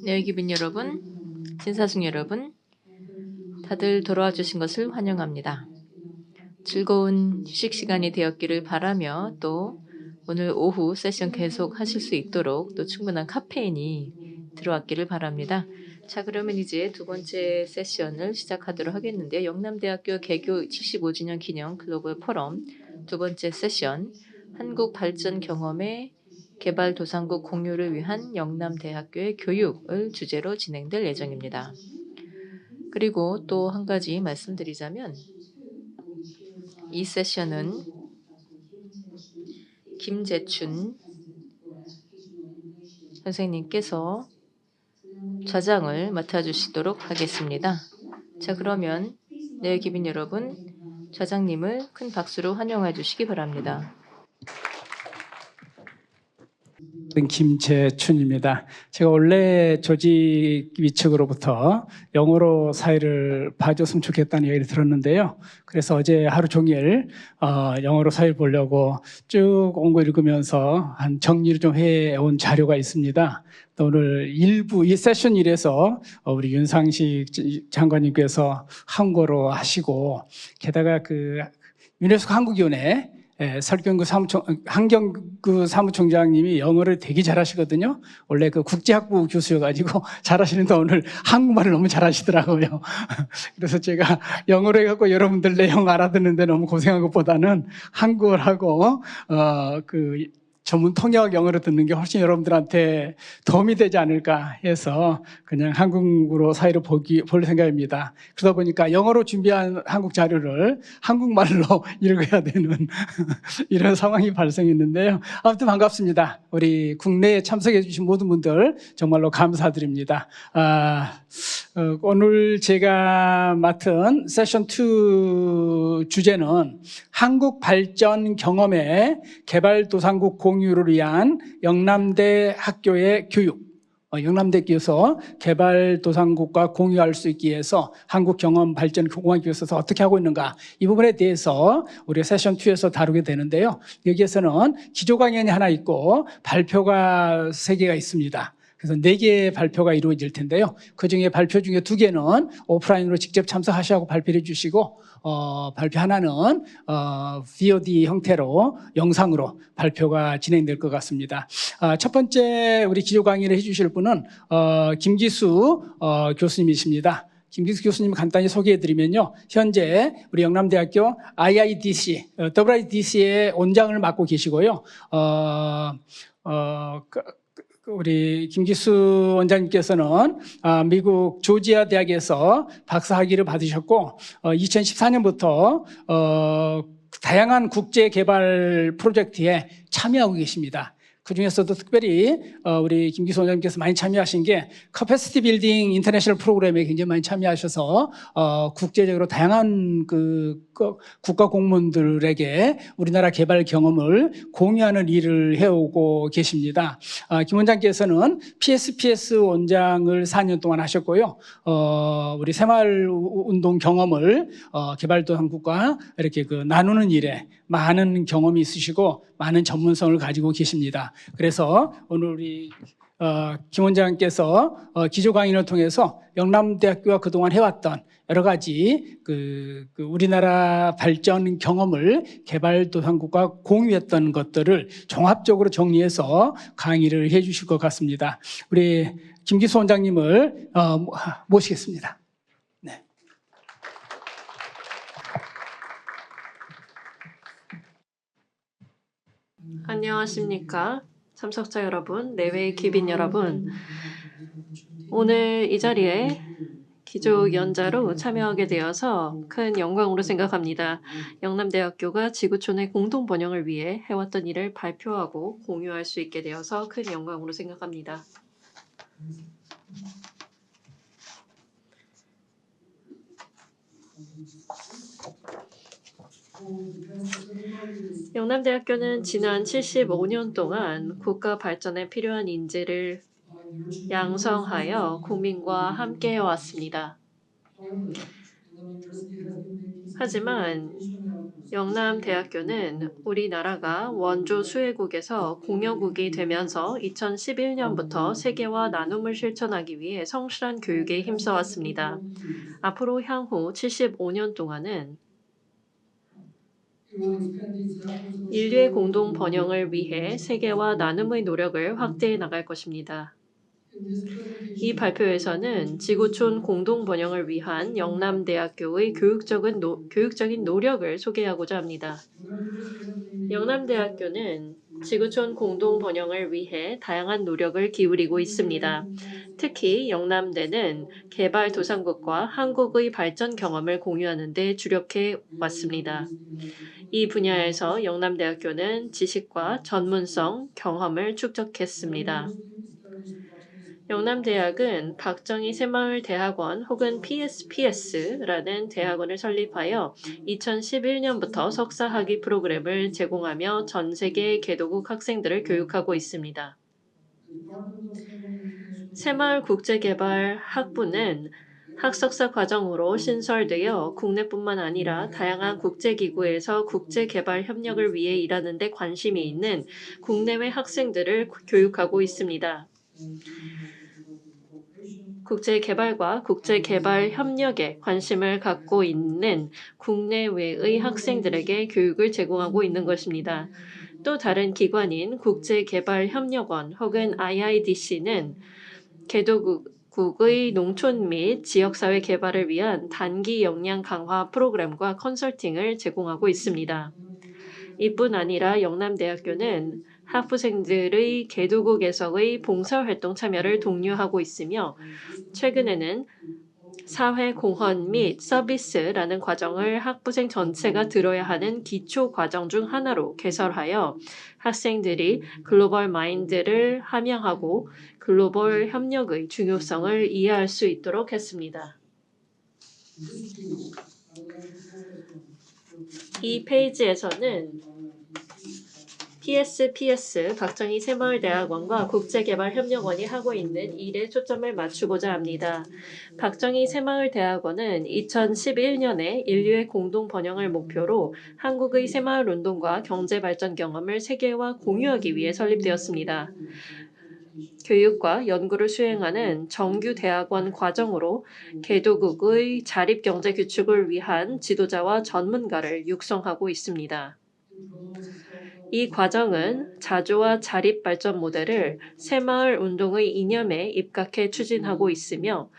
내외기빈 여러분, 신사숙 여러분, 다들 돌아와 주신 것을 환영합니다. 즐거운 휴식 시간이 되었기를 바라며 또 오늘 오후 세션 계속 하실 수 있도록 또 충분한 카페인이 들어왔기를 바랍니다. 자, 그러면 이제 두 번째 세션을 시작하도록 하겠는데요. 영남대학교 개교 75주년 기념 글로벌 포럼 두 번째 세션, 한국 발전 경험의 개발도상국 공유를 위한 영남대학교의 교육을 주제로 진행될 예정입니다. 그리고 또 한 가지 말씀드리자면 이 세션은 김재춘 선생님께서 좌장을 맡아주시도록 하겠습니다. 자, 그러면 내외기빈 여러분, 좌장님을 큰 박수로 환영해 주시기 바랍니다. 김재춘입니다. 제가 원래 조직 위측으로부터 영어로 사회를 봐줬으면 좋겠다는 얘기를 들었는데요. 그래서 어제 하루 종일 영어로 사회를 보려고 쭉 온 거 읽으면서 한 정리를 좀 해온 자료가 있습니다. 또 오늘 이 세션 1에서 우리 윤상식 장관님께서 한국어로 하시고 게다가 그 유네스코 한국위원회 한경구 사무총장님이 영어를 되게 잘하시거든요. 원래 그 국제학부 교수여가지고 잘하시는데 오늘 한국말을 너무 잘하시더라고요. 그래서 제가 영어로 해갖고 여러분들 내용 알아듣는데 너무 고생한 것보다는 한국어를 하고 그 전문 통역 영어로 듣는 게 훨씬 여러분들한테 도움이 되지 않을까 해서 그냥 한국으로 사회를 볼 생각입니다. 그러다 보니까 영어로 준비한 한국 자료를 한국말로 읽어야 되는 이런 상황이 발생했는데요. 아무튼 반갑습니다. 우리 국내에 참석해 주신 모든 분들 정말로 감사드립니다. 오늘 제가 맡은 세션 2 주제는 한국 발전 경험의 개발도상국 공유를 위한 영남대 학교의 교육, 영남대교에서 개발도상국과 공유할 수 있기 위해서 한국 경험 발전 공유하기 위해서 어떻게 하고 있는가, 이 부분에 대해서 우리 세션 2에서 다루게 되는데요. 여기에서는 기조 강연이 하나 있고 발표가 3개가 있습니다. 그래서 4개의 발표가 이루어질 텐데요. 그중에 발표 중에 2개는 오프라인으로 직접 참석하시고 발표해 주시고 발표 하나는 VOD 형태로 영상으로 발표가 진행될 것 같습니다. 첫 번째 우리 기조 강의를 해주실 분은 김기수 교수님이십니다. 김기수 교수님 간단히 소개해드리면요. 현재 우리 영남대학교 WIDC의 원장을 맡고 계시고요. 우리 김기수 원장님께서는 미국 조지아 대학에서 박사학위를 받으셨고 2014년부터 다양한 국제 개발 프로젝트에 참여하고 계십니다. 그중에서도 특별히 우리 김기수 원장님께서 많이 참여하신 게 커패시티 빌딩 인터내셔널 프로그램에 굉장히 많이 참여하셔서 국제적으로 다양한 그 국가 공무원들에게 우리나라 개발 경험을 공유하는 일을 해오고 계십니다. 김 원장께서는 PSPS 원장을 4년 동안 하셨고요. 우리 새마을운동 경험을 개발도상국과 이렇게 그 나누는 일에 많은 경험이 있으시고 많은 전문성을 가지고 계십니다. 그래서 오늘 우리 김 원장께서 기조 강의를 통해서 영남대학교가 그동안 해왔던 여러 가지 그 우리나라 발전 경험을 개발도상국과 공유했던 것들을 종합적으로 정리해서 강의를 해 주실 것 같습니다. 우리 김기수 원장님을 모시겠습니다. 네. 안녕하십니까. 참석자 여러분, 내외 기빈 여러분. 오늘 이 자리에 기조 연자로 참여하게 되어서 큰 영광으로 생각합니다. 영남대학교가 지구촌의 공동 번영을 위해 해왔던 일을 발표하고 공유할 수 있게 되어서 큰 영광으로 생각합니다. 영남대학교는 지난 75년 동안 국가 발전에 필요한 인재를 양성하여 국민과 함께 해왔습니다. 하지만 영남대학교는 우리나라가 원조 수혜국에서 공여국이 되면서 2011년부터 세계화 나눔을 실천하기 위해 성실한 교육에 힘써왔습니다. 앞으로 향후 75년 동안은 인류의 공동 번영을 위해 세계화 나눔의 노력을 확대해 나갈 것입니다. 이 발표에서는 지구촌 공동 번영을 위한 영남대학교의 교육적인 노력을 소개하고자 합니다. 영남대학교는 지구촌 공동 번영을 위해 다양한 노력을 기울이고 있습니다. 특히 영남대는 개발도상국과 한국의 발전 경험을 공유하는 데 주력해 왔습니다. 이 분야에서 영남대학교는 지식과 전문성, 경험을 축적했습니다. 영남대학은 박정희 새마을대학원 혹은 PSPS라는 대학원을 설립하여 2011년부터 석사학위 프로그램을 제공하며 전 세계 개도국 학생들을 교육하고 있습니다. 새마을국제개발학부는 학석사 과정으로 신설되어 국내뿐만 아니라 다양한 국제기구에서 국제개발 협력을 위해 일하는 데 관심이 있는 국내외 학생들을 교육하고 있습니다. 국제개발과 국제개발 협력에 관심을 갖고 있는 국내외의 학생들에게 교육을 제공하고 있는 것입니다. 또 다른 기관인 국제개발협력원 혹은 IIDC는 개도국의 농촌 및 지역사회 개발을 위한 단기 역량 강화 프로그램과 컨설팅을 제공하고 있습니다. 이뿐 아니라 영남대학교는 학부생들의 개도국에서의 봉사활동 참여를 독려하고 있으며 최근에는 사회공헌 및 서비스라는 과정을 학부생 전체가 들어야 하는 기초 과정 중 하나로 개설하여 학생들이 글로벌 마인드를 함양하고 글로벌 협력의 중요성을 이해할 수 있도록 했습니다. 이 페이지에서는 PSPS 박정희 새마을대학원과 국제개발협력원이 하고 있는 일에 초점을 맞추고자 합니다. 박정희 새마을대학원은 2011년에 인류의 공동 번영을 목표로 한국의 새마을운동과 경제발전 경험을 세계와 공유하기 위해 설립되었습니다. 교육과 연구를 수행하는 정규 대학원 과정으로 개도국의 자립경제 구축을 위한 지도자와 전문가를 육성하고 있습니다. 이 과정은 자조와 자립 발전 모델을 새마을 운동의 이념에 입각해 추진하고 있으며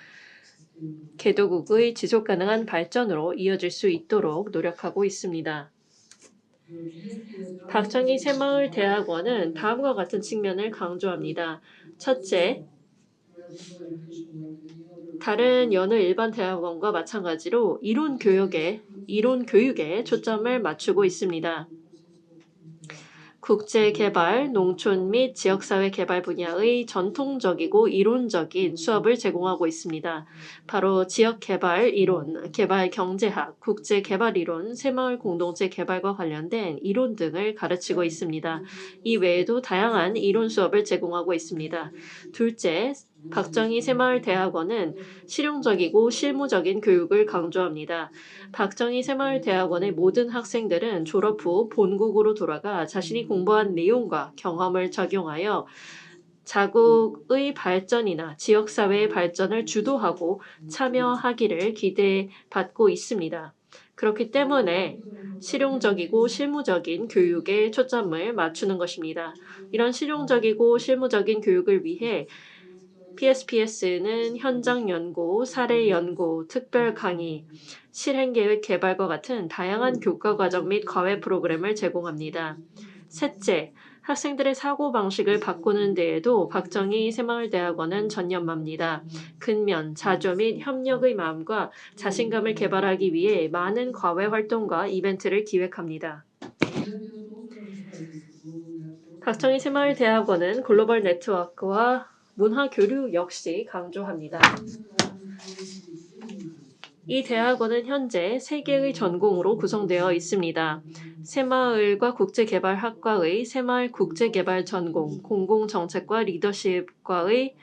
개도국의 지속가능한 발전으로 이어질 수 있도록 노력하고 있습니다. 박정희 새마을대학원은 다음과 같은 측면을 강조합니다. 첫째, 다른 여느 일반 대학원과 마찬가지로 이론 교육에 초점을 맞추고 있습니다. 국제개발, 농촌 및 지역사회 개발 분야의 전통적이고 이론적인 수업을 제공하고 있습니다. 바로 지역개발 이론, 개발경제학, 국제개발 이론, 새마을 공동체 개발과 관련된 이론 등을 가르치고 있습니다. 이 외에도 다양한 이론 수업을 제공하고 있습니다. 둘째, 박정희 새마을대학원은 실용적이고 실무적인 교육을 강조합니다. 박정희 새마을대학원의 모든 학생들은 졸업 후 본국으로 돌아가 자신이 공부한 내용과 경험을 적용하여 자국의 발전이나 지역사회의 발전을 주도하고 참여하기를 기대받고 있습니다. 그렇기 때문에 실용적이고 실무적인 교육에 초점을 맞추는 것입니다. 이런 실용적이고 실무적인 교육을 위해 PSPS는 현장 연구, 사례 연구, 특별 강의, 실행계획 개발과 같은 다양한 교과 과정 및 과외 프로그램을 제공합니다. 셋째, 학생들의 사고방식을 바꾸는 데에도 박정희 새마을대학원은 전념합니다. 근면, 자조 및 협력의 마음과 자신감을 개발하기 위해 많은 과외 활동과 이벤트를 기획합니다. 박정희 새마을대학원은 글로벌 네트워크와 문화 교류 역시 강조합니다. 이 대학원은 현재 3개의 전공으로 구성되어 있습니다. 새마을과 국제개발학과의 새마을 국제개발 전공, 공공정책과 리더십과의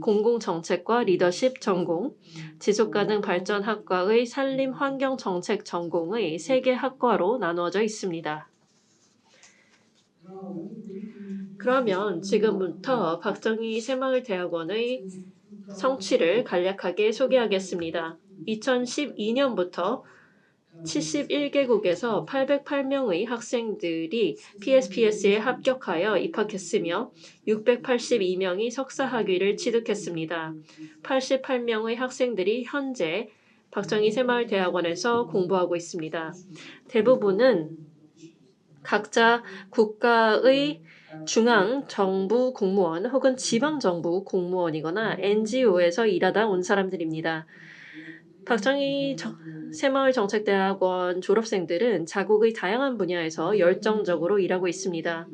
공공정책과 리더십 전공, 지속가능 발전학과의 산림환경정책 전공의 3개 학과로 나누어져 있습니다. 그러면 지금부터 박정희 새마을대학원의 성취를 간략하게 소개하겠습니다. 2012년부터 71개국에서 808명의 학생들이 PSPS에 합격하여 입학했으며 682명이 석사학위를 취득했습니다. 88명의 학생들이 현재 박정희 새마을대학원에서 공부하고 있습니다. 대부분은 각자 국가의 중앙정부 공무원 혹은 지방정부 공무원이거나 NGO에서 일하다 온 사람들입니다. 박정희 새마을정책대학원 졸업생들은 자국의 다양한 분야에서 열정적으로 일하고 있습니다.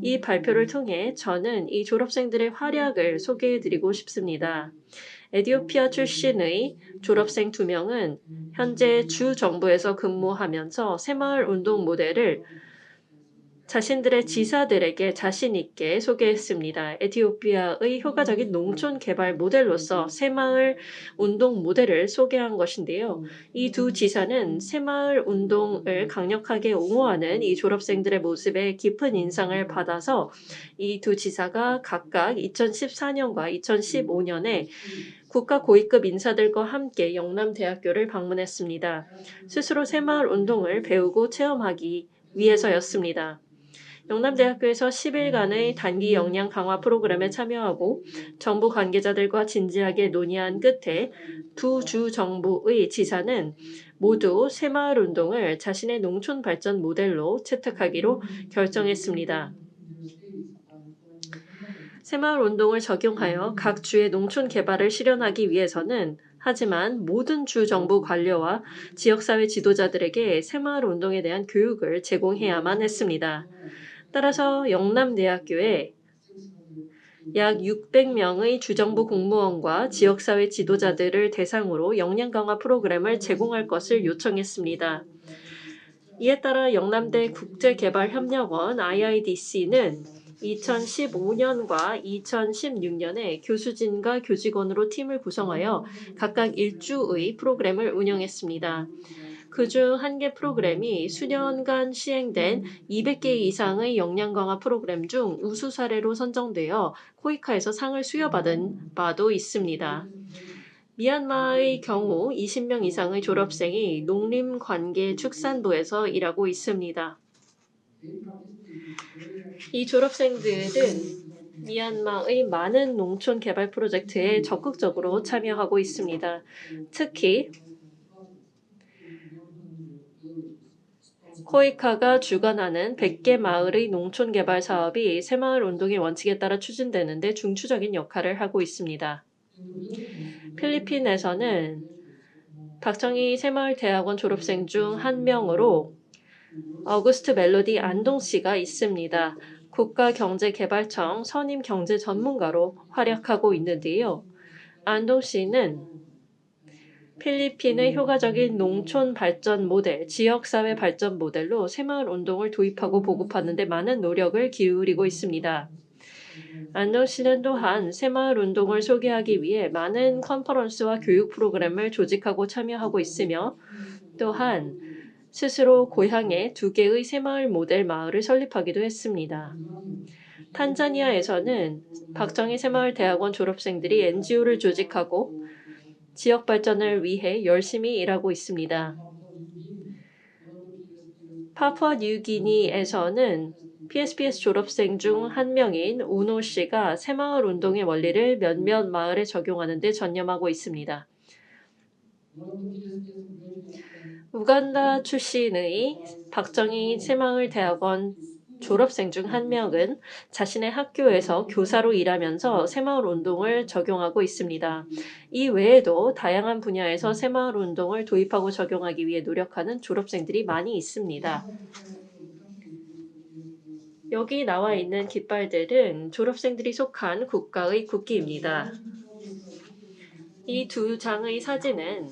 이 발표를 통해 저는 이 졸업생들의 활약을 소개해드리고 싶습니다. 에티오피아 출신의 졸업생 2명은 현재 주 정부에서 근무하면서 새마을운동 모델을 자신들의 지사들에게 자신 있게 소개했습니다. 에티오피아의 효과적인 농촌 개발 모델로서 새마을 운동 모델을 소개한 것인데요. 이 두 지사는 새마을 운동을 강력하게 옹호하는 이 졸업생들의 모습에 깊은 인상을 받아서 이 두 지사가 각각 2014년과 2015년에 국가 고위급 인사들과 함께 영남대학교를 방문했습니다. 스스로 새마을 운동을 배우고 체험하기 위해서였습니다. 영남대학교에서 10일간의 단기 역량 강화 프로그램에 참여하고 정부 관계자들과 진지하게 논의한 끝에 두 주 정부의 지사는 모두 새마을운동을 자신의 농촌 발전 모델로 채택하기로 결정했습니다. 새마을운동을 적용하여 각 주의 농촌 개발을 실현하기 위해서는 하지만 모든 주 정부 관료와 지역사회 지도자들에게 새마을운동에 대한 교육을 제공해야만 했습니다. 따라서 영남대학교에 약 600명의 주정부 공무원과 지역사회 지도자들을 대상으로 역량 강화 프로그램을 제공할 것을 요청했습니다. 이에 따라 영남대 국제개발협력원 IIDC는 2015년과 2016년에 교수진과 교직원으로 팀을 구성하여 각각 1주의 프로그램을 운영했습니다. 그중 한 개 프로그램이 수년간 시행된 200개 이상의 역량 강화 프로그램 중 우수 사례로 선정되어 코이카에서 상을 수여받은 바도 있습니다. 미얀마의 경우 20명 이상의 졸업생이 농림관계축산부에서 일하고 있습니다. 이 졸업생들은 미얀마의 많은 농촌 개발 프로젝트에 적극적으로 참여하고 있습니다. 특히 코이카가 주관하는 100개 마을의 농촌 개발 사업이 새마을 운동의 원칙에 따라 추진되는 데 중추적인 역할을 하고 있습니다. 필리핀에서는 박정희 새마을대학원 졸업생 중 한 명으로 어구스트 멜로디 안동 씨가 있습니다. 국가경제개발청 선임경제전문가로 활약하고 있는데요. 안동 씨는 필리핀의 효과적인 농촌 발전 모델, 지역사회 발전 모델로 새마을 운동을 도입하고 보급하는 데 많은 노력을 기울이고 있습니다. 안동 씨는 또한 새마을 운동을 소개하기 위해 많은 컨퍼런스와 교육 프로그램을 조직하고 참여하고 있으며 또한 스스로 고향에 2개의 새마을 모델 마을을 설립하기도 했습니다. 탄자니아에서는 박정희 새마을대학원 졸업생들이 NGO를 조직하고 지역 발전을 위해 열심히 일하고 있습니다. 파푸아뉴기니에서는 PSPS 졸업생 중 한 명인 우노 씨가 새마을 운동의 원리를 몇몇 마을에 적용하는 데 전념하고 있습니다. 우간다 출신의 박정희 새마을대학원 졸업생 중 한 명은 자신의 학교에서 교사로 일하면서 새마을 운동을 적용하고 있습니다. 이 외에도 다양한 분야에서 새마을 운동을 도입하고 적용하기 위해 노력하는 졸업생들이 많이 있습니다. 여기 나와 있는 깃발들은 졸업생들이 속한 국가의 국기입니다. 이 2장의 사진은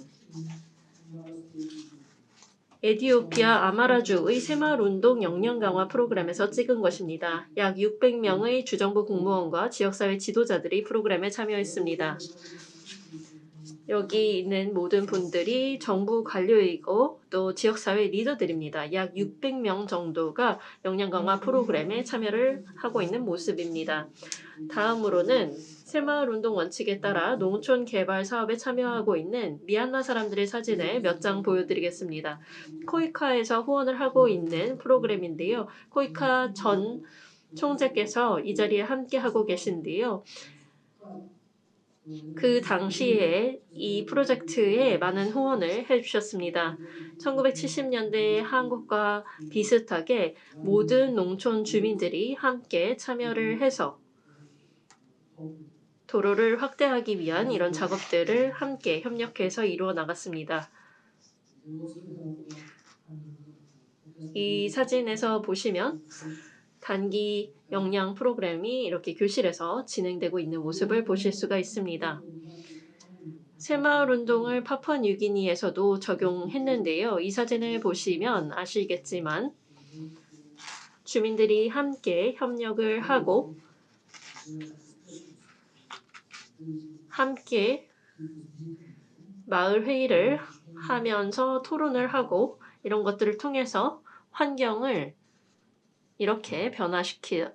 에티오피아 아마라주의 새마을운동 역량 강화 프로그램에서 찍은 것입니다. 약 600명의 주정부 공무원과 지역사회 지도자들이 프로그램에 참여했습니다. 여기 있는 모든 분들이 정부 관료이고 또 지역사회 리더들입니다. 약 600명 정도가 역량 강화 프로그램에 참여를 하고 있는 모습입니다. 다음으로는 새마을운동 원칙에 따라 농촌 개발 사업에 참여하고 있는 미얀마 사람들의 사진을 몇 장 보여드리겠습니다. 코이카에서 후원을 하고 있는 프로그램인데요. 코이카 전 총재께서 이 자리에 함께하고 계신데요. 그 당시에 이 프로젝트에 많은 후원을 해주셨습니다. 1970년대 한국과 비슷하게 모든 농촌 주민들이 함께 참여를 해서 도로를 확대하기 위한 이런 작업들을 함께 협력해서 이루어 나갔습니다. 이 사진에서 보시면 단기 역량 프로그램이 이렇게 교실에서 진행되고 있는 모습을 보실 수가 있습니다. 새마을운동을 파푸아뉴기니에서도 적용했는데요. 이 사진을 보시면 아시겠지만 주민들이 함께 협력을 하고 함께 마을 회의를 하면서 토론을 하고 이런 것들을 통해서 환경을 이렇게 변화시킨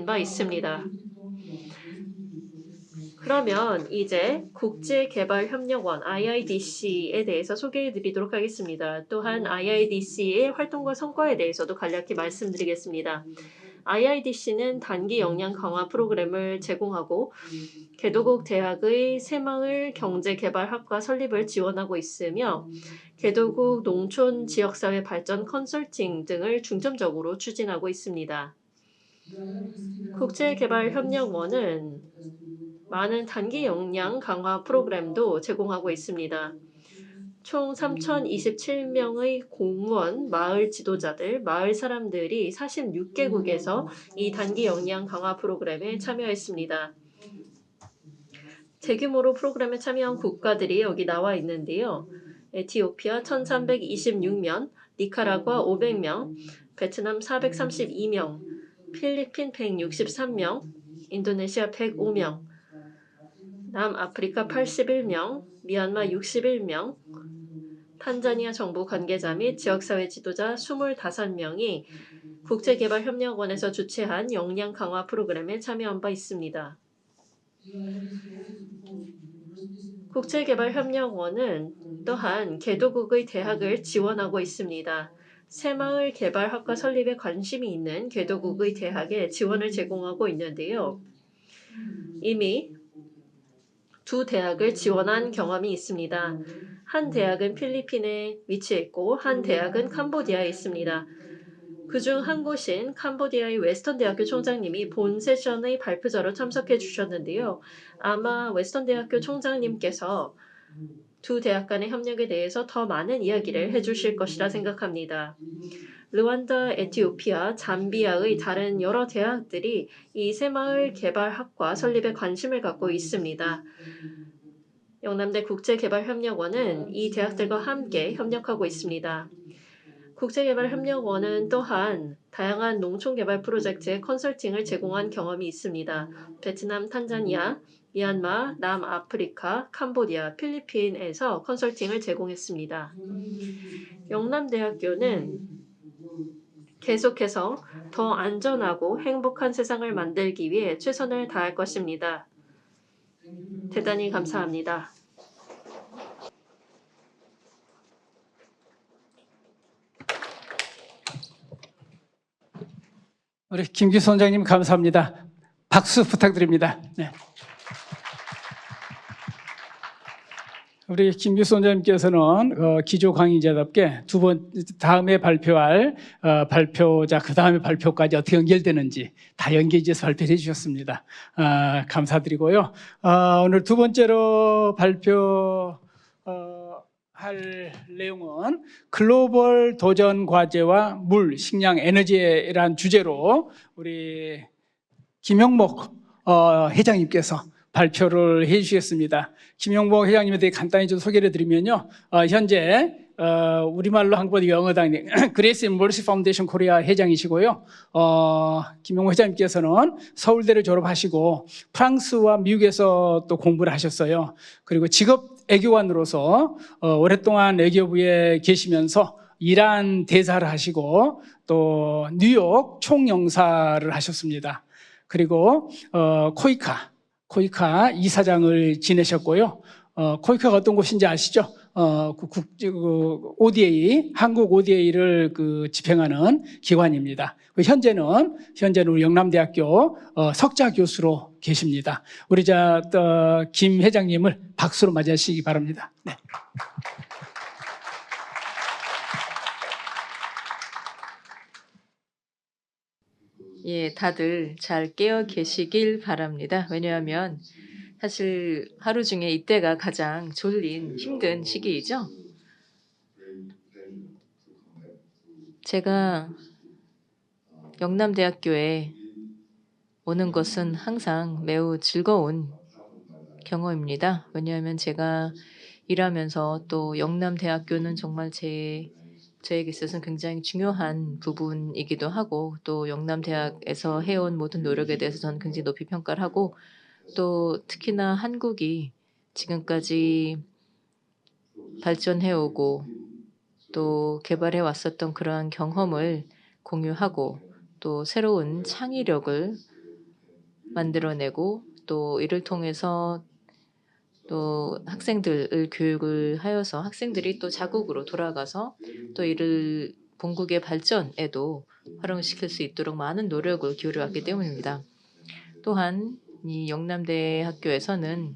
바 있습니다. 그러면 이제 국제개발협력원 IIDC에 대해서 소개해 드리도록 하겠습니다. 또한 IIDC의 활동과 성과에 대해서도 간략히 말씀드리겠습니다. IIDC는 단기 역량 강화 프로그램을 제공하고 개도국 대학의 새마을 경제개발학과 설립을 지원하고 있으며 개도국 농촌 지역사회 발전 컨설팅 등을 중점적으로 추진하고 있습니다. 국제개발협력원은 많은 단기 역량 강화 프로그램도 제공하고 있습니다. 총 3,027명의 공무원, 마을 지도자들, 마을 사람들이 46개국에서 이 단기 역량 강화 프로그램에 참여했습니다. 대규모로 프로그램에 참여한 국가들이 여기 나와 있는데요. 에티오피아 1,326명, 니카라과 500명, 베트남 432명, 필리핀 163명, 인도네시아 105명, 남아프리카 81명, 미얀마 61명, 탄자니아 정부 관계자 및 지역사회 지도자 25명이 국제개발협력원에서 주최한 역량 강화 프로그램에 참여한 바 있습니다. 국제개발협력원은 또한 개도국의 대학을 지원하고 있습니다. 새마을 개발학과 설립에 관심이 있는 개도국의 대학에 지원을 제공하고 있는데요. 이미 두 대학을 지원한 경험이 있습니다. 한 대학은 필리핀에 위치해 있고 한 대학은 캄보디아에 있습니다. 그중 한 곳인 캄보디아의 웨스턴 대학교 총장님이 본 세션의 발표자로 참석해 주셨는데요. 아마 웨스턴 대학교 총장님께서 두 대학 간의 협력에 대해서 더 많은 이야기를 해주실 것이라 생각합니다. 르완다, 에티오피아, 잠비아의 다른 여러 대학들이 이 새마을 개발학과 설립에 관심을 갖고 있습니다. 영남대 국제개발협력원은 이 대학들과 함께 협력하고 있습니다. 국제개발협력원은 또한 다양한 농촌개발 프로젝트의 컨설팅을 제공한 경험이 있습니다. 베트남, 탄자니아, 미얀마, 남아프리카, 캄보디아, 필리핀에서 컨설팅을 제공했습니다. 영남대학교는 계속해서 더 안전하고 행복한 세상을 만들기 위해 최선을 다할 것입니다. 대단히 감사합니다. 우리 김기수 원장님 감사합니다. 박수 부탁드립니다. 네. 우리 김기수 원장님께서는 기조 강의자답게 다음에 발표할 발표자 그 다음에 발표까지 어떻게 연결되는지 다 연계지어서 발표해 주셨습니다. 감사드리고요. 오늘 두 번째로 발표할 내용은 글로벌 도전 과제와 물, 식량, 에너지라는 주제로 우리 김영목 회장님께서 발표를 해 주시겠습니다. 김영목 회장님에 대해 간단히 좀 소개를 드리면요. 현재 우리말로 한국어 영어당 그레이스 앤 머시 파운데이션 코리아 회장이시고요. 김용호 회장님께서는 서울대를 졸업하시고 프랑스와 미국에서 또 공부를 하셨어요. 그리고 직업 애교관으로서 오랫동안 외교부에 계시면서 이란 대사를 하시고 또 뉴욕 총영사를 하셨습니다. 그리고 코이카 이사장을 지내셨고요. 코이카가 어떤 곳인지 아시죠? ODA, 한국 ODA를 집행하는 기관입니다. 현재는 우리 영남대학교 석좌 교수로 계십니다. 우리 김 회장님을 박수로 맞이하시기 바랍니다. 네. 예, 다들 잘 깨어 계시길 바랍니다. 왜냐하면 사실 하루 중에 이때가 가장 졸린 힘든 시기이죠. 제가 영남대학교에 오는 것은 항상 매우 즐거운 경험입니다. 왜냐하면 제가 일하면서 또 영남대학교는 정말 저에게 있어서는 굉장히 중요한 부분이기도 하고 또 영남대학에서 해온 모든 노력에 대해서 저는 굉장히 높이 평가를 하고 또 특히나 한국이 지금까지 발전해오고 또 개발해 왔었던 그러한 경험을 공유하고 또 새로운 창의력을 만들어내고 또 이를 통해서 또 학생들을 교육을 하여서 학생들이 또 자국으로 돌아가서 또 이를 본국의 발전에도 활용시킬 수 있도록 많은 노력을 기울여 왔기 때문입니다. 또한 이 영남대학교에서는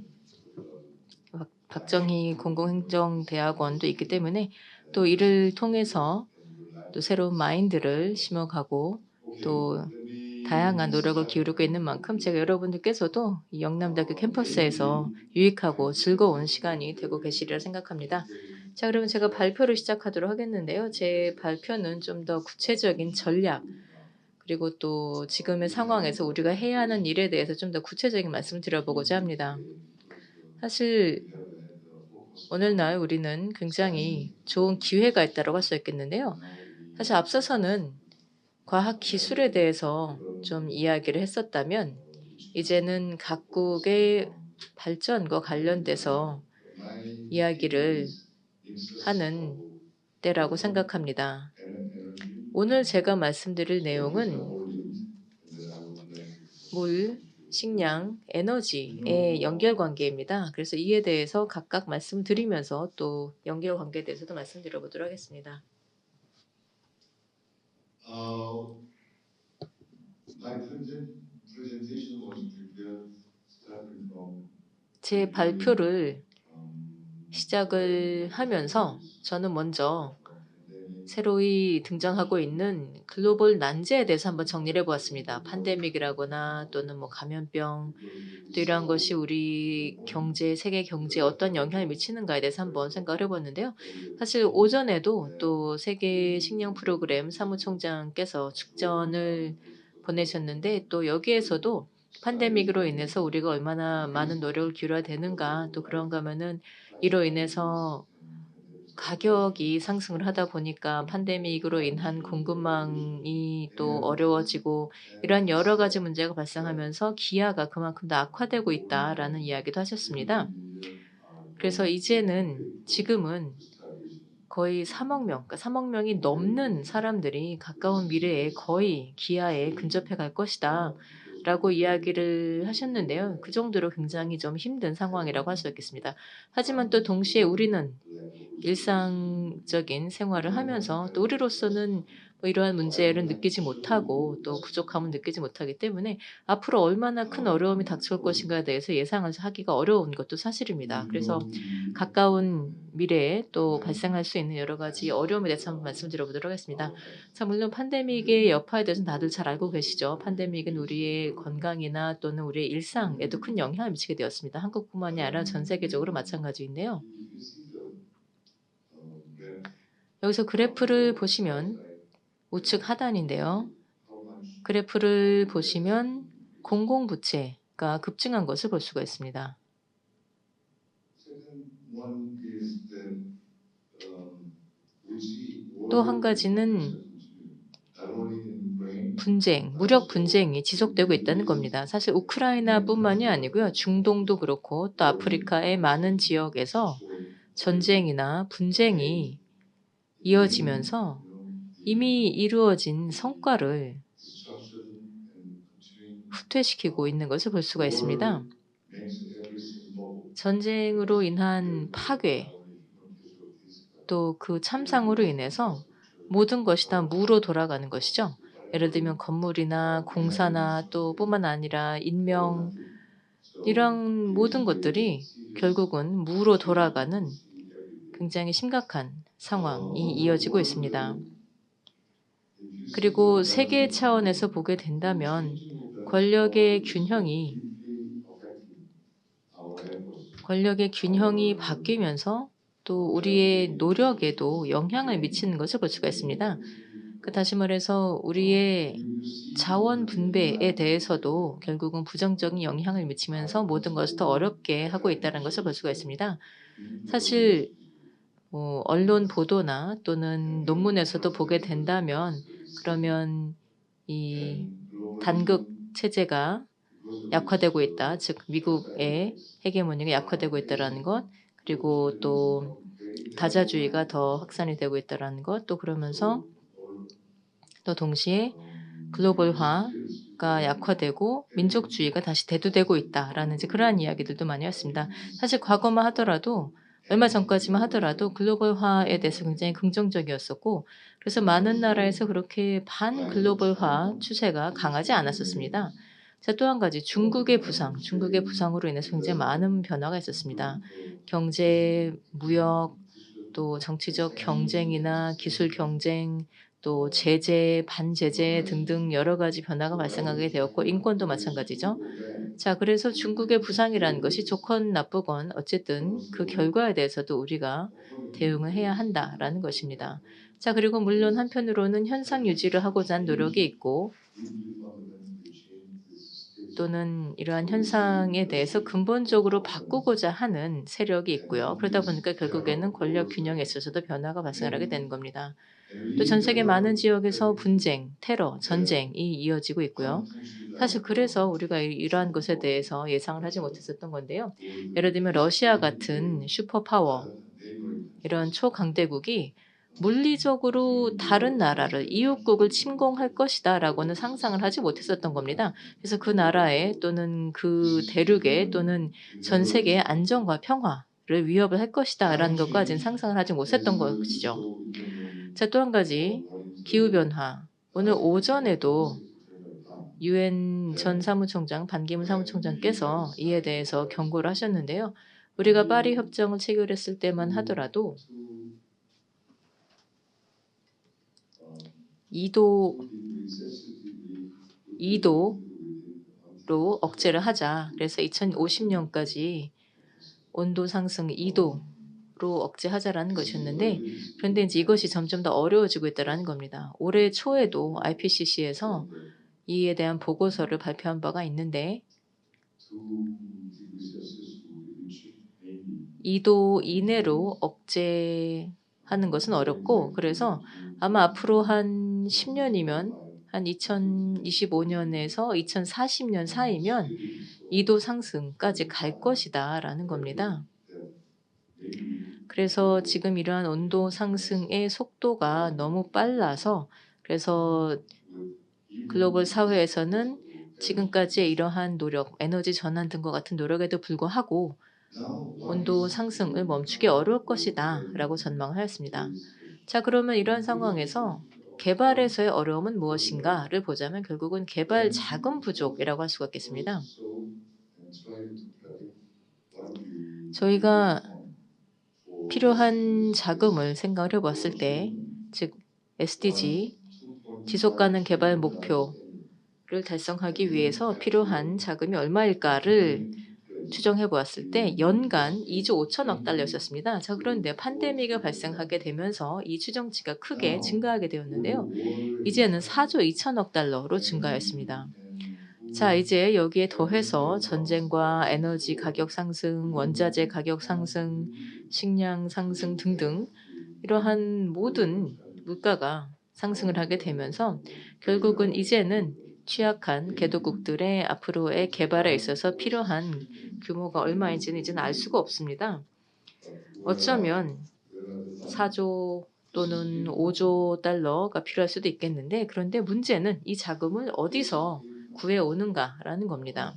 박정희 공공행정대학원도 있기 때문에 또 이를 통해서 또 새로운 마인드를 심어가고 또 다양한 노력을 기울이고 있는 만큼 제가 여러분들께서도 이 영남대학교 캠퍼스에서 유익하고 즐거운 시간이 되고 계시리라 생각합니다. 자, 그러면 제가 발표를 시작하도록 하겠는데요. 제 발표는 좀 더 구체적인 전략 그리고 또 지금의 상황에서 우리가 해야 하는 일에 대해서 좀 더 구체적인 말씀을 드려보고자 합니다. 사실 오늘날 우리는 굉장히 좋은 기회가 있다고 할 수 있겠는데요. 사실 앞서서는 과학 기술에 대해서 좀 이야기를 했었다면 이제는 각국의 발전과 관련돼서 이야기를 하는 때라고 생각합니다. 오늘 제가 말씀드릴 내용은 물, 식량, 에너지의 연결관계입니다. 그래서 이에 대해서 각각 말씀드리면서 또 연결관계에 대해서도 말씀드려보도록 하겠습니다. 제 발표를 시작을 하면서 저는 먼저 새로이 등장하고 있는 글로벌 난제에 대해서 한번 정리를 해보았습니다. 팬데믹이라거나 또는 뭐 감염병 또 이러한 것이 우리 경제, 세계 경제에 어떤 영향을 미치는가에 대해서 한번 생각을 해봤는데요. 사실 오전에도 또 세계 식량 프로그램 사무총장께서 축전을 보내셨는데 또 여기에서도 팬데믹으로 인해서 우리가 얼마나 많은 노력을 기울여야 되는가 또 그런가 하면은 이로 인해서 가격이 상승을 하다 보니까 팬데믹으로 인한 공급망이 또 어려워지고 이러한 여러 가지 문제가 발생하면서 기아가 그만큼 더 악화되고 있다라는 이야기도 하셨습니다. 그래서 지금은 거의 3억 명, 그러니까 3억 명이 넘는 사람들이 가까운 미래에 거의 기아에 근접해 갈 것이다. 라고 이야기를 하셨는데요. 그 정도로 굉장히 좀 힘든 상황이라고 할 수 있겠습니다. 하지만 또 동시에 우리는 일상적인 생활을 하면서 또 우리로서는 뭐 이러한 문제를 느끼지 못하고 또 부족함을 느끼지 못하기 때문에 앞으로 얼마나 큰 어려움이 닥쳐올 것인가에 대해서 예상을 하기가 어려운 것도 사실입니다. 그래서 가까운 미래에 또 발생할 수 있는 여러 가지 어려움에 대해서 한번 말씀드려보도록 하겠습니다. 자, 물론 팬데믹의 여파에 대해서는 다들 잘 알고 계시죠. 팬데믹은 우리의 건강이나 또는 우리의 일상에도 큰 영향을 미치게 되었습니다. 한국뿐만이 아니라 전 세계적으로 마찬가지인데요. 여기서 그래프를 보시면 우측 하단인데요. 그래프를 보시면 공공부채가 급증한 것을 볼 수가 있습니다. 또 한 가지는 분쟁, 무력 분쟁이 지속되고 있다는 겁니다. 사실 우크라이나뿐만이 아니고요. 중동도 그렇고 또 아프리카의 많은 지역에서 전쟁이나 분쟁이 이어지면서 이미 이루어진 성과를 후퇴시키고 있는 것을 볼 수가 있습니다. 전쟁으로 인한 파괴, 또 그 참상으로 인해서 모든 것이 다 무로 돌아가는 것이죠. 예를 들면 건물이나 공사나 또 뿐만 아니라 인명, 이런 모든 것들이 결국은 무로 돌아가는 굉장히 심각한 상황이 이어지고 있습니다. 그리고 세계 차원에서 보게 된다면 권력의 균형이 바뀌면서 또 우리의 노력에도 영향을 미치는 것을 볼 수가 있습니다. 다시 말해서 우리의 자원 분배에 대해서도 결국은 부정적인 영향을 미치면서 모든 것을 더 어렵게 하고 있다는 것을 볼 수가 있습니다. 사실 언론 보도나 또는 논문에서도 보게 된다면 그러면 이 단극 체제가 약화되고 있다. 즉 미국의 헤게모니가 약화되고 있다라는 것, 그리고 또 다자주의가 더 확산이 되고 있다라는 것, 또 그러면서 또 동시에 글로벌화가 약화되고 민족주의가 다시 대두되고 있다라는 이제 그러한 이야기들도 많이 왔습니다. 사실 과거만 하더라도 얼마 전까지만 하더라도 글로벌화에 대해서 굉장히 긍정적이었었고 그래서 많은 나라에서 그렇게 반글로벌화 추세가 강하지 않았었습니다. 자, 또 한 가지 중국의 부상으로 인해서 굉장히 많은 변화가 있었습니다. 경제, 무역, 또 정치적 경쟁이나 기술 경쟁, 또 제재, 반제재 등등 여러 가지 변화가 발생하게 되었고 인권도 마찬가지죠. 자, 그래서 중국의 부상이라는 것이 좋건 나쁘건 어쨌든 그 결과에 대해서도 우리가 대응을 해야 한다라는 것입니다. 자, 그리고 물론 한편으로는 현상 유지를 하고자 하는 노력이 있고 또는 이러한 현상에 대해서 근본적으로 바꾸고자 하는 세력이 있고요. 그러다 보니까 결국에는 권력 균형에 있어서도 변화가 발생하게 되는 겁니다. 또 전 세계 많은 지역에서 분쟁, 테러, 전쟁이 이어지고 있고요. 사실 그래서 우리가 이러한 것에 대해서 예상을 하지 못했었던 건데요. 예를 들면 러시아 같은 슈퍼파워, 이런 초강대국이 물리적으로 다른 나라를 이웃국을 침공할 것이다라고는 상상을 하지 못했었던 겁니다. 그래서 그 나라에 또는 그 대륙에 또는 전 세계의 안정과 평화를 위협을 할 것이다라는 것까지는 상상을 하지 못했던 것이죠. 자, 또 한 가지 기후변화. 오늘 오전에도 유엔 전 사무총장 반기문 사무총장께서 이에 대해서 경고를 하셨는데요. 우리가 파리 협정을 체결했을 때만 하더라도 2도로 억제를 하자. 그래서 2050년까지 온도 상승 2도로 억제하자라는 것이었는데 그런데 이제 이것이 점점 더 어려워지고 있다는 겁니다. 올해 초에도 IPCC에서 이에 대한 보고서를 발표한 바가 있는데 2도 이내로 억제하는 것은 어렵고 그래서 아마 앞으로 한 10년이면 한 2025년에서 2040년 사이면 2도 상승까지 갈 것이다라는 겁니다. 그래서 지금 이러한 온도 상승의 속도가 너무 빨라서 그래서 글로벌 사회에서는 지금까지의 이러한 노력, 에너지 전환 등과 같은 노력에도 불구하고 온도 상승을 멈추기 어려울 것이다 라고 전망하였습니다. 자, 그러면 이런 상황에서 개발에서의 어려움은 무엇인가를 보자면 결국은 개발 자금 부족이라고 할 수가 있겠습니다. 저희가 필요한 자금을 생각을 해봤을 때, 즉 SDG, 지속가능 개발 목표를 달성하기 위해서 필요한 자금이 얼마일까를 추정해 보았을 때 연간 2조 5천억 달러였었습니다. 자, 그런데 팬데믹이 발생하게 되면서 이 추정치가 크게 증가하게 되었는데요. 이제는 4조 2천억 달러로 증가했습니다. 자, 이제 여기에 더해서 전쟁과 에너지 가격 상승, 원자재 가격 상승, 식량 상승 등등 이러한 모든 물가가 상승을 하게 되면서 결국은 이제는 취약한 개도국들의 앞으로의 개발에 있어서 필요한 규모가 얼마인지는 이제는 알 수가 없습니다. 어쩌면 4조 또는 5조 달러가 필요할 수도 있겠는데 그런데 문제는 이 자금을 어디서 구해오는가라는 겁니다.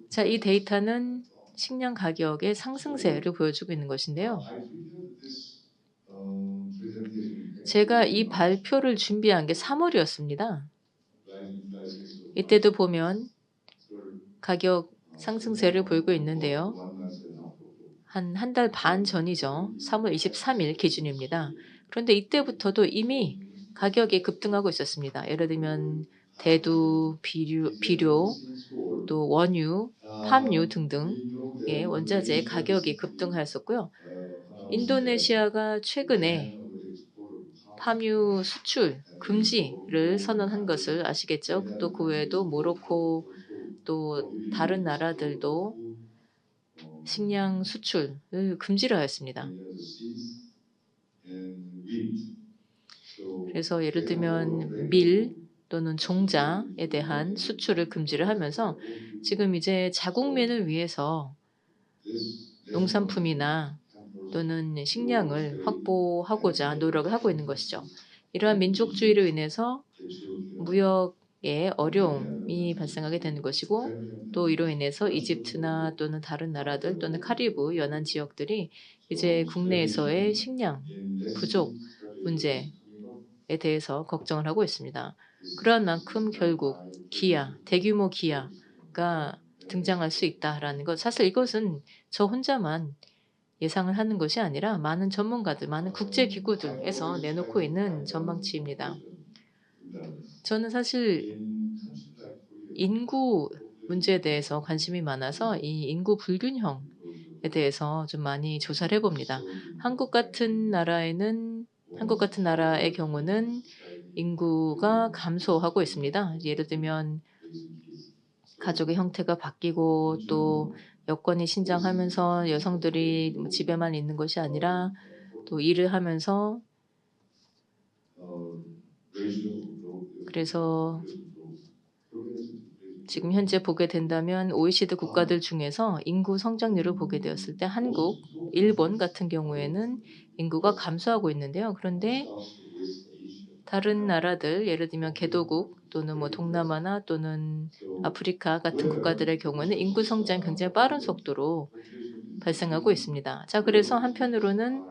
자, 이 데이터는 식량 가격의 상승세를 보여주고 있는 것인데요. 제가 이 발표를 준비한 게 3월이었습니다. 이때도 보면 가격 상승세를 보이고 있는데요. 한 달 반 전이죠. 3월 23일 기준입니다. 그런데 이때부터도 이미 가격이 급등하고 있었습니다. 예를 들면 대두, 비료, 또 원유, 팜유 등등의 원자재 가격이 급등하였었고요. 인도네시아가 최근에 팜유 수출 금지를 선언한 것을 아시겠죠? 또 그 외에도 모로코 또 다른 나라들도 식량 수출을 금지를 하였습니다. 그래서 예를 들면 밀 또는 종자에 대한 수출을 금지를 하면서 지금 이제 자국민을 위해서 농산품이나 또는 식량을 확보하고자 노력을 하고 있는 것이죠. 이러한 민족주의로 인해서 무역에 어려움이 발생하게 되는 것이고 또 이로 인해서 이집트나 또는 다른 나라들 또는 카리브 연안 지역들이 이제 국내에서의 식량 부족 문제에 대해서 걱정을 하고 있습니다. 그러한 만큼 결국 기아, 대규모 기아가 등장할 수 있다라는 것. 사실 이것은 저 혼자만 예상을 하는 것이 아니라 많은 전문가들, 많은 국제기구들에서 내놓고 있는 전망치입니다. 저는 사실 인구 문제에 대해서 관심이 많아서 이 인구 불균형에 대해서 좀 많이 조사를 해봅니다. 한국 같은 나라의 경우는 인구가 감소하고 있습니다. 예를 들면 가족의 형태가 바뀌고 또 여건이 신장하면서 여성들이 집에만 있는 것이 아니라 또 일을 하면서 그래서 지금 현재 보게 된다면 OECD 국가들 중에서 인구 성장률을 보게 되었을 때 한국, 일본 같은 경우에는 인구가 감소하고 있는데요. 그런데 다른 나라들 예를 들면 개도국 또는 뭐 동남아나 또는 아프리카 같은 국가들의 경우는 인구 성장이 굉장히 빠른 속도로 발생하고 있습니다. 자, 그래서 한편으로는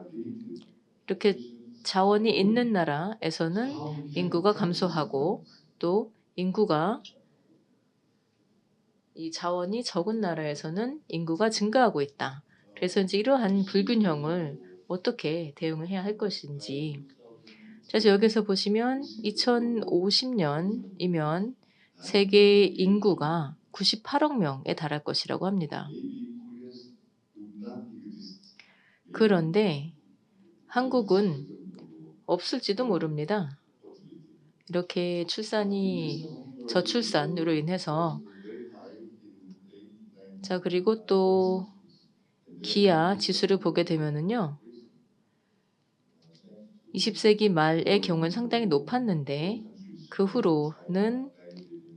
이렇게 자원이 있는 나라에서는 인구가 감소하고 또 인구가 이 자원이 적은 나라에서는 인구가 증가하고 있다. 그래서 이제 이러한 불균형을 어떻게 대응을 해야 할 것인지. 그래서 여기서 보시면 2050년이면 세계 인구가 98억 명에 달할 것이라고 합니다. 그런데 한국은 없을지도 모릅니다. 이렇게 저출산으로 인해서 자, 그리고 또 기아 지수를 보게 되면은요. 20세기 말의 경우는 상당히 높았는데 그 후로는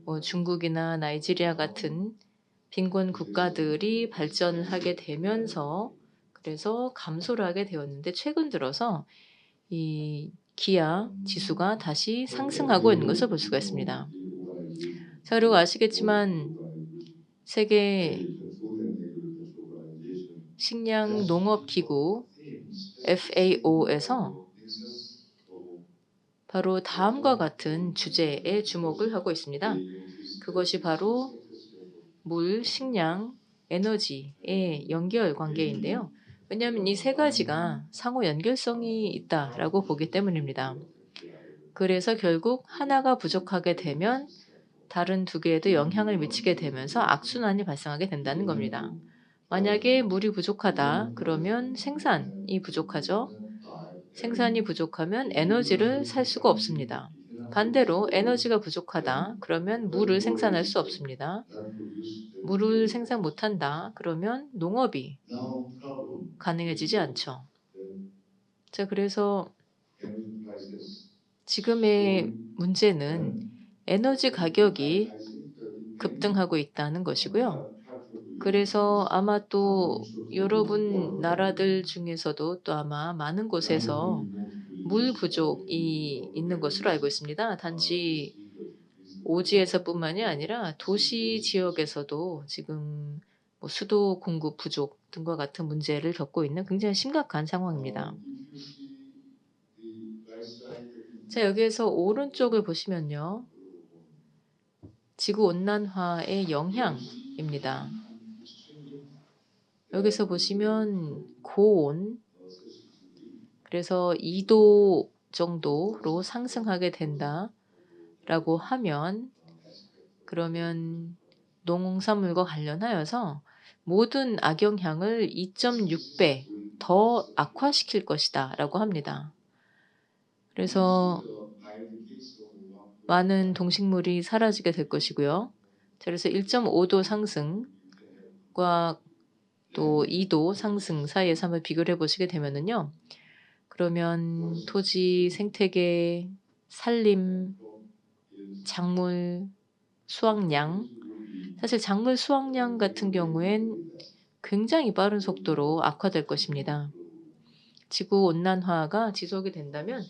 뭐 중국이나 나이지리아 같은 빈곤 국가들이 발전하게 되면서 그래서 감소를 하게 되었는데 최근 들어서 이 기아 지수가 다시 상승하고 있는 것을 볼 수가 있습니다. 자, 그리고 아시겠지만 세계 식량 농업 기구 FAO에서 바로 다음과 같은 주제에 주목을 하고 있습니다. 그것이 바로 물, 식량, 에너지의 연결 관계인데요. 왜냐하면 이 세 가지가 상호 연결성이 있다라고 보기 때문입니다. 그래서 결국 하나가 부족하게 되면 다른 두 개에도 영향을 미치게 되면서 악순환이 발생하게 된다는 겁니다. 만약에 물이 부족하다 그러면 생산이 부족하죠. 생산이 부족하면 에너지를 살 수가 없습니다. 반대로 에너지가 부족하다 그러면 물을 생산할 수 없습니다. 물을 생산 못한다 그러면 농업이 가능해지지 않죠. 자, 그래서 지금의 문제는 에너지 가격이 급등하고 있다는 것이고요. 그래서 아마 또 여러분 나라들 중에서도 또 아마 많은 곳에서 물 부족이 있는 것으로 알고 있습니다. 단지 오지에서뿐만이 아니라 도시 지역에서도 지금 뭐 수도 공급 부족 등과 같은 문제를 겪고 있는 굉장히 심각한 상황입니다. 자, 여기에서 오른쪽을 보시면요. 지구 온난화의 영향입니다. 여기서 보시면 고온, 그래서 2도 정도로 상승하게 된다라고 하면 그러면 농산물과 관련하여서 모든 악영향을 2.6배 더 악화시킬 것이다라고 합니다. 그래서 많은 동식물이 사라지게 될 것이고요. 자, 그래서 1.5도 상승과 또 2도 상승 사이에서 한번 비교를 해보시게 되면은요. 그러면 토지, 생태계, 산림, 작물, 수확량, 사실 작물 수확량 같은 경우엔 굉장히 빠른 속도로 악화될 것입니다. 지구 온난화가 지속이 된다면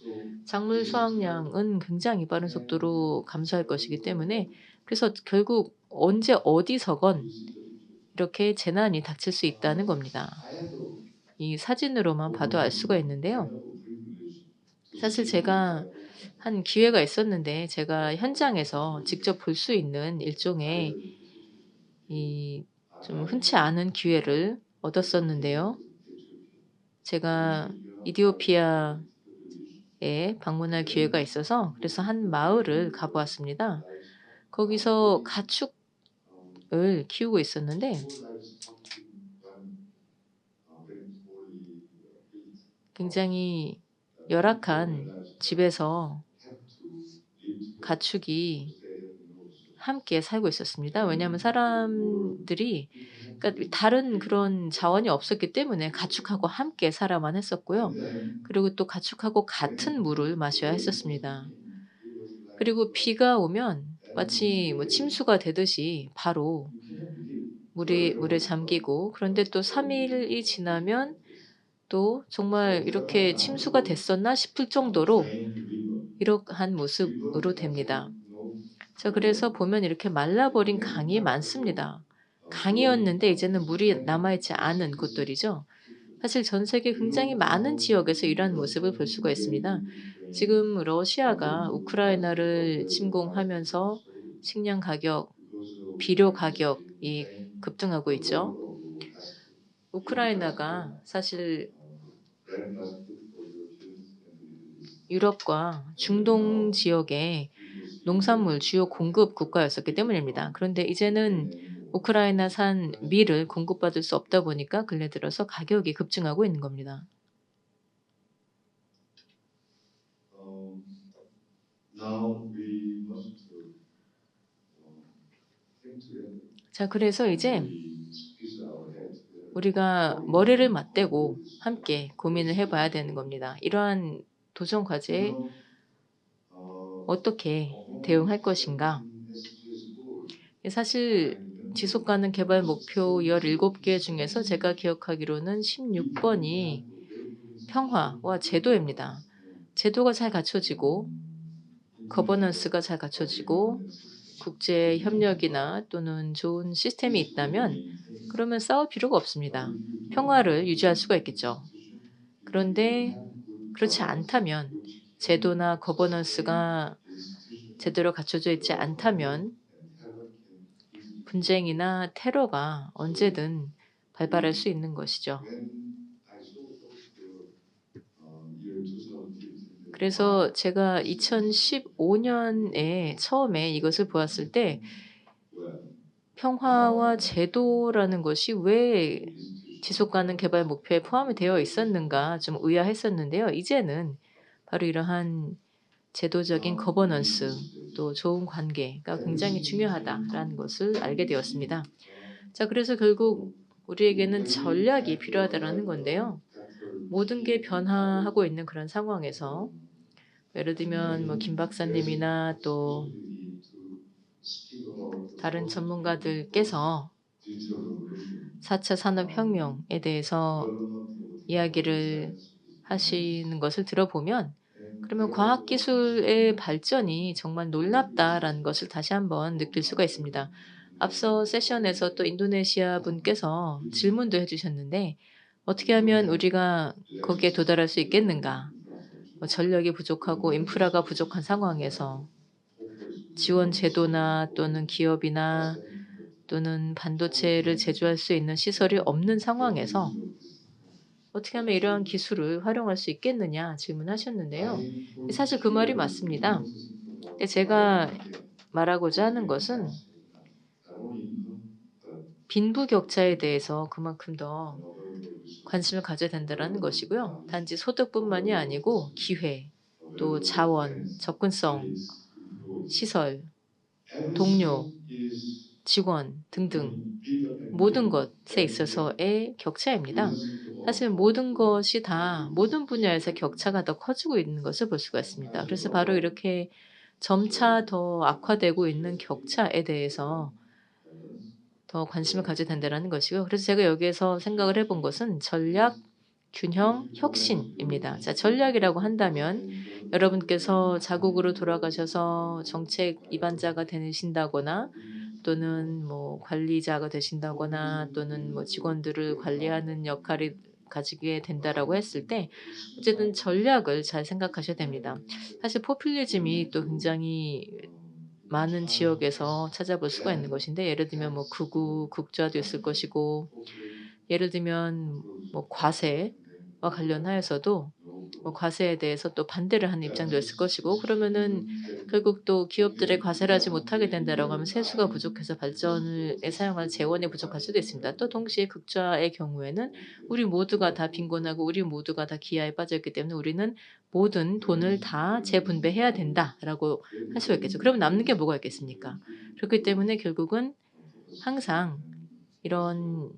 작물 수확량은 굉장히 빠른 속도로 감소할 것이기 때문에 그래서 결국 언제 어디서건 이렇게 재난이 닥칠 수 있다는 겁니다. 이 사진으로만 봐도 알 수가 있는데요. 사실 제가 한 기회가 있었는데 제가 현장에서 직접 볼 수 있는 일종의 이 좀 흔치 않은 기회를 얻었었는데요. 제가 이디오피아에 방문할 기회가 있어서 그래서 한 마을을 가보았습니다. 거기서 가축을 키우고 있었는데 굉장히 열악한 집에서 가축이 함께 살고 있었습니다. 왜냐하면 사람들이 그러니까 다른 그런 자원이 없었기 때문에 가축하고 함께 살아만 했었고요. 그리고 또 가축하고 같은 물을 마셔야 했었습니다. 그리고 비가 오면 마치 뭐 침수가 되듯이 바로 물에 잠기고 그런데 또 3일이 지나면 또 정말 이렇게 침수가 됐었나 싶을 정도로 이러한 모습으로 됩니다. 자, 그래서 보면 이렇게 말라버린 강이 많습니다. 강이었는데 이제는 물이 남아있지 않은 곳들이죠. 사실 전 세계 굉장히 많은 지역에서 이러한 모습을 볼 수가 있습니다. 지금 러시아가 우크라이나를 침공하면서 식량 가격, 비료 가격이 급등하고 있죠. 우크라이나가 사실 유럽과 중동 지역의 농산물 주요 공급 국가였었기 때문입니다. 그런데 이제는 우크라이나산 밀을 공급받을 수 없다 보니까 근래 들어서 가격이 급증하고 있는 겁니다. 자, 그래서 이제 우리가 머리를 맞대고 함께 고민을 해봐야 되는 겁니다. 이러한 도전 과제에 어떻게 대응할 것인가? 사실 지속가능 개발 목표 17개 중에서 제가 기억하기로는 16번이 평화와 제도입니다. 제도가 잘 갖춰지고 거버넌스가 잘 갖춰지고 국제 협력이나 또는 좋은 시스템이 있다면 그러면 싸울 필요가 없습니다. 평화를 유지할 수가 있겠죠. 그런데 그렇지 않다면 제도나 거버넌스가 제대로 갖춰져 있지 않다면 분쟁이나 테러가 언제든 발발할 수 있는 것이죠. 그래서 제가 2015년에 처음에 이것을 보았을 때 평화와 제도라는 것이 왜 지속가능 개발 목표에 포함이 되어 있었는가 좀 의아했었는데요. 이제는 바로 이러한 제도적인 거버넌스 또 좋은 관계가 굉장히 중요하다라는 것을 알게 되었습니다. 자, 그래서 결국 우리에게는 전략이 필요하다라는 건데요. 모든 게 변화하고 있는 그런 상황에서 예를 들면 뭐 김 박사님이나 또 다른 전문가들께서 4차 산업혁명에 대해서 이야기를 하시는 것을 들어보면 그러면 과학기술의 발전이 정말 놀랍다라는 것을 다시 한번 느낄 수가 있습니다. 앞서 세션에서 또 인도네시아 분께서 질문도 해주셨는데 어떻게 하면 우리가 거기에 도달할 수 있겠는가? 뭐 전력이 부족하고 인프라가 부족한 상황에서 지원 제도나 또는 기업이나 또는 반도체를 제조할 수 있는 시설이 없는 상황에서 어떻게 하면 이러한 기술을 활용할 수 있겠느냐 질문하셨는데요. 사실 그 말이 맞습니다. 근데 제가 말하고자 하는 것은 빈부격차에 대해서 그만큼 더 관심을 가져야 된다는 것이고요. 단지 소득뿐만이 아니고 기회, 또 자원, 접근성, 시설, 동료, 직원 등등 모든 것에 있어서의 격차입니다. 사실 모든 것이 다 모든 분야에서 격차가 더 커지고 있는 것을 볼 수가 있습니다. 그래서 바로 이렇게 점차 더 악화되고 있는 격차에 대해서 더 관심을 가져야 된다는 것이고요. 그래서 제가 여기에서 생각을 해본 것은 전략, 균형, 혁신입니다. 자, 전략이라고 한다면 여러분께서 자국으로 돌아가셔서 정책 입안자가 되신다거나 또는 뭐 관리자가 되신다거나 또는 뭐 직원들을 관리하는 역할을 가지게 된다라고 했을 때 어쨌든 전략을 잘 생각하셔야 됩니다. 사실 포퓰리즘이 또 굉장히 많은 지역에서 찾아볼 수가 있는 것인데 예를 들면 뭐 극우, 극좌도 있을 것이고 예를 들면 뭐 과세와 관련하여서도 뭐 과세에 대해서 또 반대를 하는 입장도 있을 것이고 그러면은 결국 또 기업들의 과세를 하지 못하게 된다라고 하면 세수가 부족해서 발전에 사용할 재원이 부족할 수도 있습니다. 또 동시에 극좌의 경우에는 우리 모두가 다 빈곤하고 우리 모두가 다 기아에 빠져 있기 때문에 우리는 모든 돈을 다 재분배해야 된다라고 할 수가 있겠죠. 그러면 남는 게 뭐가 있겠습니까? 그렇기 때문에 결국은 항상 이런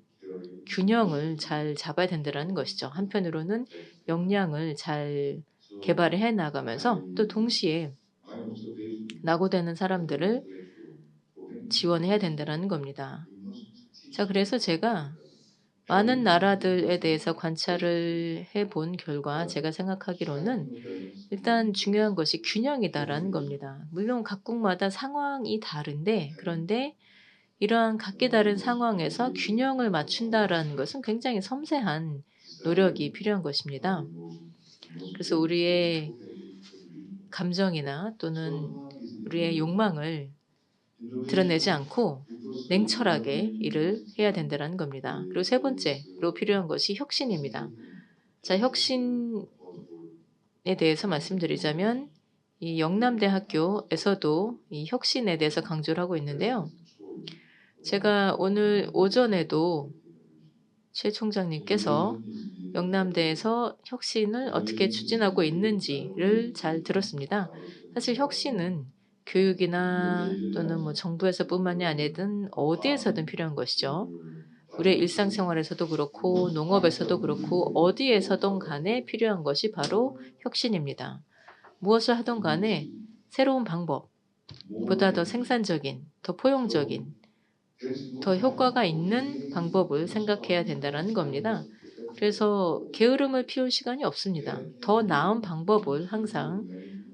균형을 잘 잡아야 된다는 것이죠. 한편으로는 역량을 잘 개발을 해 나가면서 또 동시에 낙오되는 사람들을 지원해야 된다는 겁니다. 자, 그래서 제가 많은 나라들에 대해서 관찰을 해본 결과 제가 생각하기로는 일단 중요한 것이 균형이다라는 겁니다. 물론 각국마다 상황이 다른데 그런데 이러한 각기 다른 상황에서 균형을 맞춘다라는 것은 굉장히 섬세한 노력이 필요한 것입니다. 그래서 우리의 감정이나 또는 우리의 욕망을 드러내지 않고 냉철하게 일을 해야 된다는 겁니다. 그리고 세 번째로 필요한 것이 혁신입니다. 자, 혁신에 대해서 말씀드리자면 이 영남대학교에서도 이 혁신에 대해서 강조를 하고 있는데요. 제가 오늘 오전에도 최 총장님께서 영남대에서 혁신을 어떻게 추진하고 있는지를 잘 들었습니다. 사실 혁신은 교육이나 또는 뭐 정부에서뿐만이 아니든 어디에서든 필요한 것이죠. 우리의 일상생활에서도 그렇고 농업에서도 그렇고 어디에서든 간에 필요한 것이 바로 혁신입니다. 무엇을 하든 간에 새로운 방법, 보다 더 생산적인, 더 포용적인, 더 효과가 있는 방법을 생각해야 된다는 겁니다. 그래서 게으름을 피울 시간이 없습니다. 더 나은 방법을 항상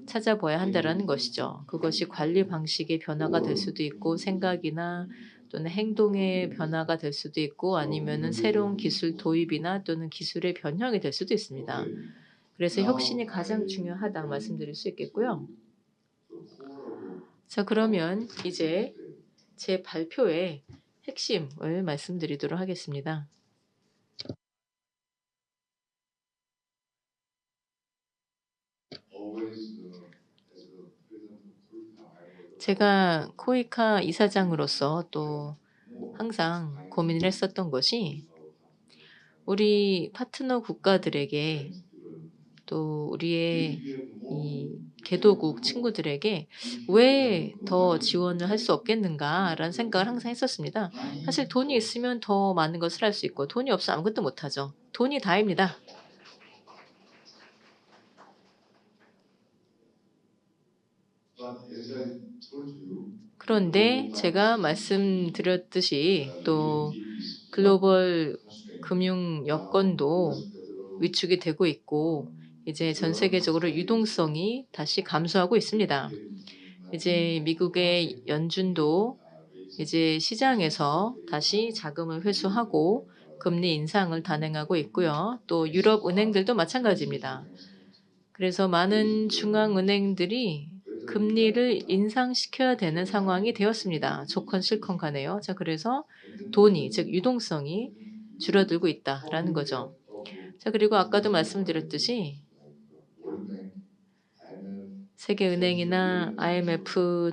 찾아봐야 한다는 것이죠. 그것이 관리 방식의 변화가 될 수도 있고 생각이나 또는 행동의 변화가 될 수도 있고 아니면은 새로운 기술 도입이나 또는 기술의 변형이 될 수도 있습니다. 그래서 혁신이 가장 중요하다 말씀드릴 수 있겠고요. 자, 그러면 이제 제 발표의 핵심을 말씀드리도록 하겠습니다. 제가 코이카 이사장으로서 또 항상 고민을 했었던 것이 우리 파트너 국가들에게 또 우리의 이 개도국 친구들에게 왜 더 지원을 할 수 없겠는가라는 생각을 항상 했었습니다. 사실 돈이 있으면 더 많은 것을 할 수 있고 돈이 없으면 아무것도 못하죠. 돈이 다입니다. 그런데 제가 말씀드렸듯이 또 글로벌 금융 여건도 위축이 되고 있고 이제 전 세계적으로 유동성이 다시 감소하고 있습니다. 이제 미국의 연준도 이제 시장에서 다시 자금을 회수하고 금리 인상을 단행하고 있고요. 또 유럽 은행들도 마찬가지입니다. 그래서 많은 중앙은행들이 금리를 인상시켜야 되는 상황이 되었습니다. 좋건 싫건 간에요. 자, 그래서 돈이, 즉 유동성이 줄어들고 있다라는 거죠. 자, 그리고 아까도 말씀드렸듯이 세계은행이나 IMF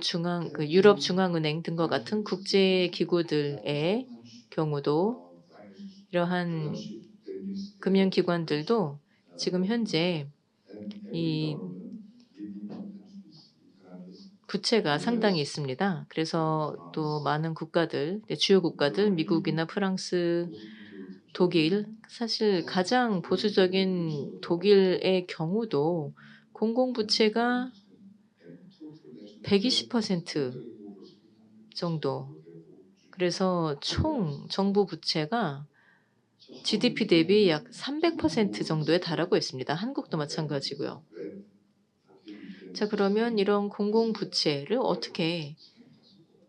유럽 중앙은행 등과 같은 국제 기구들의 경우도 이러한 금융기관들도 지금 현재 이 부채가 상당히 있습니다. 그래서 또 많은 국가들, 주요 국가들, 미국이나 프랑스, 독일, 사실 가장 보수적인 독일의 경우도 공공부채가 120% 정도. 그래서 총 정부 부채가 GDP 대비 약 300% 정도에 달하고 있습니다. 한국도 마찬가지고요. 자, 그러면 이런 공공부채를 어떻게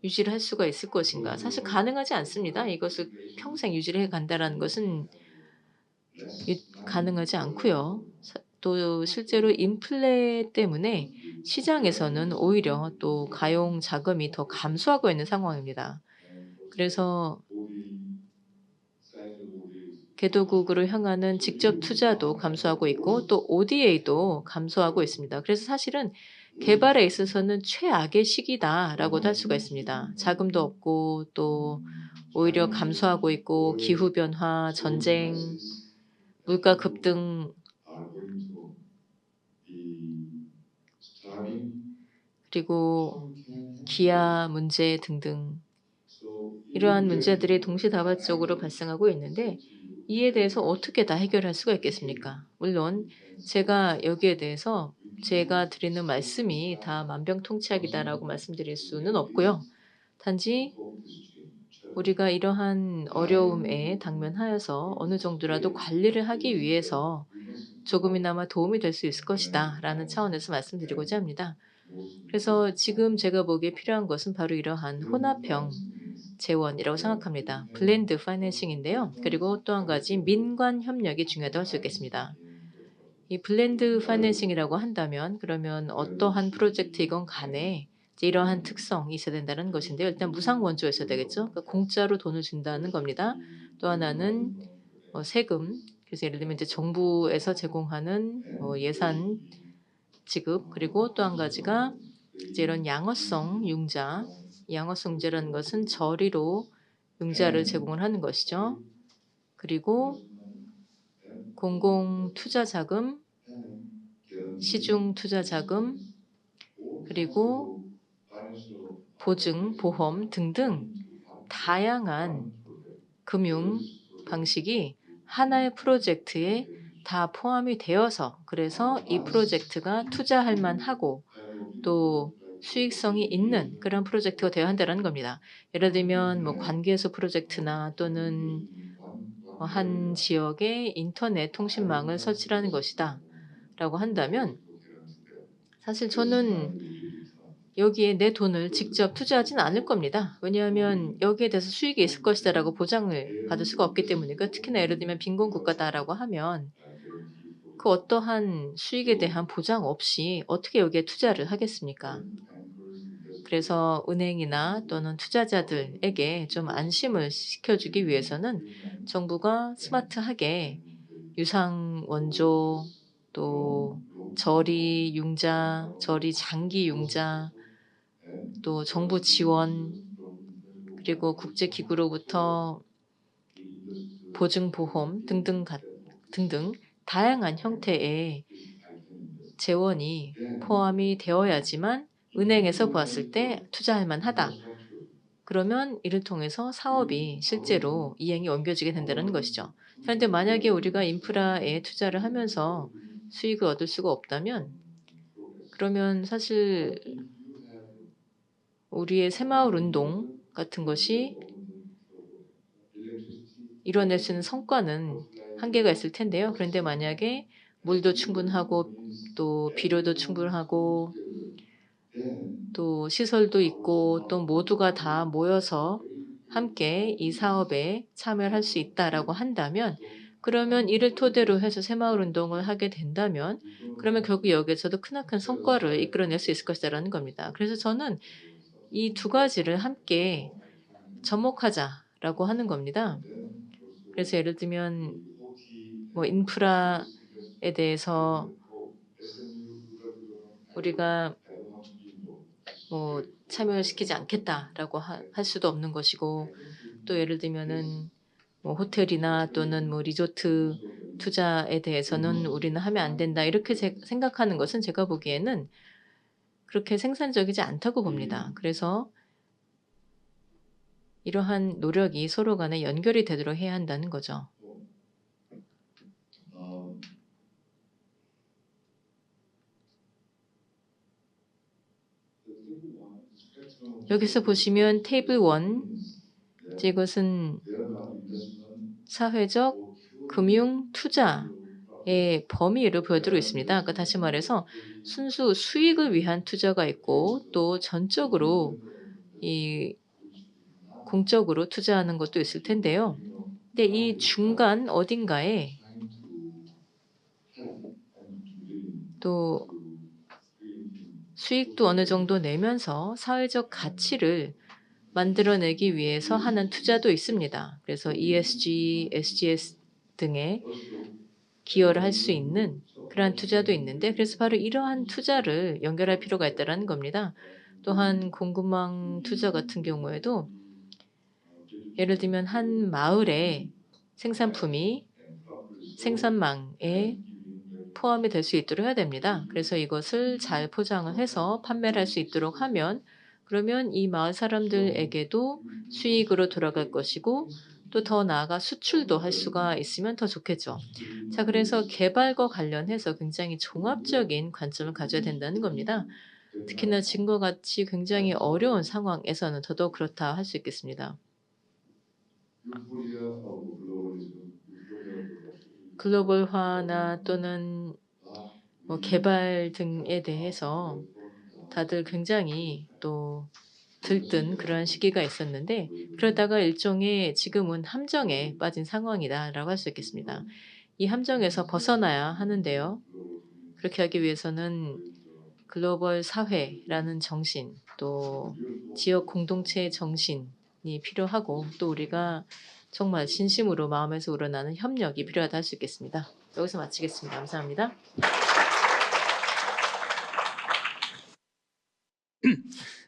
유지를 할 수가 있을 것인가? 사실 가능하지 않습니다. 이것을 평생 유지를 해 간다라는 것은 가능하지 않고요. 또 실제로 인플레 때문에 시장에서는 오히려 또 가용 자금이 더 감소하고 있는 상황입니다. 그래서 개도국으로 향하는 직접 투자도 감소하고 있고 또 ODA도 감소하고 있습니다. 그래서 사실은 개발에 있어서는 최악의 시기다라고도 할 수가 있습니다. 자금도 없고 또 오히려 감소하고 있고 기후변화, 전쟁, 물가 급등 그리고 기아 문제 등등 이러한 문제들이 동시다발적으로 발생하고 있는데 이에 대해서 어떻게 다 해결할 수가 있겠습니까? 물론 제가 여기에 대해서 제가 드리는 말씀이 다 만병통치약이다라고 말씀드릴 수는 없고요. 단지 우리가 이러한 어려움에 당면하여서 어느 정도라도 관리를 하기 위해서 조금이나마 도움이 될 수 있을 것이다라는 차원에서 말씀드리고자 합니다. 그래서 지금 제가 보기에 필요한 것은 바로 이러한 혼합형 재원이라고 생각합니다. 블렌드 파이낸싱인데요. 그리고 또 한 가지 민관 협력이 중요하다고 할 수 있겠습니다. 이 블렌드 파이낸싱이라고 한다면 그러면 어떠한 프로젝트이건 간에 이제 이러한 특성이 있어야 된다는 것인데요. 일단 무상 원조가 있어야 되겠죠. 그러니까 공짜로 돈을 준다는 겁니다. 또 하나는 세금. 그래서 예를 들면 이제 정부에서 제공하는 예산 지급 그리고 또 한 가지가 이제 이런 양어성 융자. 양어성 융자라는 것은 저리로 융자를 제공을 하는 것이죠. 그리고 공공 투자 자금, 시중 투자 자금, 그리고 보증, 보험 등등 다양한 금융 방식이 하나의 프로젝트에 다 포함이 되어서 그래서 이 프로젝트가 투자할 만하고 또 수익성이 있는 그런 프로젝트가 되어야 한다는 겁니다. 예를 들면 뭐 관계소 프로젝트나 또는 한 지역의 인터넷 통신망을 설치하는 것이다 라고 한다면 사실 저는 여기에 내 돈을 직접 투자하진 않을 겁니다. 왜냐하면 여기에 대해서 수익이 있을 것이다 라고 보장을 받을 수가 없기 때문에 특히나 예를 들면 빈곤국가다라고 하면 그 어떠한 수익에 대한 보장 없이 어떻게 여기에 투자를 하겠습니까? 그래서 은행이나 또는 투자자들에게 좀 안심을 시켜주기 위해서는 정부가 스마트하게 유상 원조 또 저리 융자, 저리 장기 융자 또 정부 지원 그리고 국제기구로부터 보증보험 등등 다양한 형태의 재원이 포함이 되어야지만 은행에서 보았을 때 투자할 만하다. 그러면 이를 통해서 사업이 실제로 이행이 옮겨지게 된다는 것이죠. 그런데 만약에 우리가 인프라에 투자를 하면서 수익을 얻을 수가 없다면 그러면 사실 우리의 새마을 운동 같은 것이 이뤄낼 수 있는 성과는 한계가 있을 텐데요. 그런데 만약에 물도 충분하고 또 비료도 충분하고 또 시설도 있고 또 모두가 다 모여서 함께 이 사업에 참여를 할 수 있다라고 한다면 그러면 이를 토대로 해서 새마을 운동을 하게 된다면 그러면 결국 여기에서도 크나큰 성과를 이끌어낼 수 있을 것이라는 겁니다. 그래서 저는 이 두 가지를 함께 접목하자라고 하는 겁니다. 그래서 예를 들면 뭐 인프라에 대해서 우리가 뭐 참여시키지 않겠다라고 할 수도 없는 것이고 또 예를 들면은 뭐 호텔이나 또는 뭐 리조트 투자에 대해서는 우리는 하면 안 된다 이렇게 생각하는 것은 제가 보기에는 그렇게 생산적이지 않다고 봅니다. 그래서 이러한 노력이 서로 간에 연결이 되도록 해야 한다는 거죠. 여기서 보시면 테이블 1 이것은 사회적 금융 투자의 범위를 보여드리고 있습니다. 그러니까 다시 말해서 순수 수익을 위한 투자가 있고 또 전적으로 이 공적으로 투자하는 것도 있을 텐데요. 근데 이 중간 어딘가에 또 수익도 어느 정도 내면서 사회적 가치를 만들어내기 위해서 하는 투자도 있습니다. 그래서 ESG, SGS 등에 기여를 할 수 있는 그러한 투자도 있는데 그래서 바로 이러한 투자를 연결할 필요가 있다는 겁니다. 또한 공급망 투자 같은 경우에도 예를 들면 한 마을의 생산품이 생산망에 포함이 될 수 있도록 해야 됩니다. 그래서 이것을 잘 포장을 해서 판매를 할 수 있도록 하면 그러면 이 마을 사람들에게도 수익으로 돌아갈 것이고 또 더 나아가 수출도 할 수가 있으면 더 좋겠죠. 자, 그래서 개발과 관련해서 굉장히 종합적인 관점을 가져야 된다는 겁니다. 특히나 지금과 같이 굉장히 어려운 상황에서는 더더욱 그렇다 할 수 있겠습니다. 글로벌화나 또는 뭐 개발 등에 대해서 다들 굉장히 또 들뜬 그런 시기가 있었는데 그러다가 일종의 지금은 함정에 빠진 상황이다라고 할 수 있겠습니다. 이 함정에서 벗어나야 하는데요. 그렇게 하기 위해서는 글로벌 사회라는 정신 또 지역 공동체의 정신이 필요하고 또 우리가 정말 진심으로 마음에서 우러나는 협력이 필요하다 할 수 있겠습니다. 여기서 마치겠습니다. 감사합니다.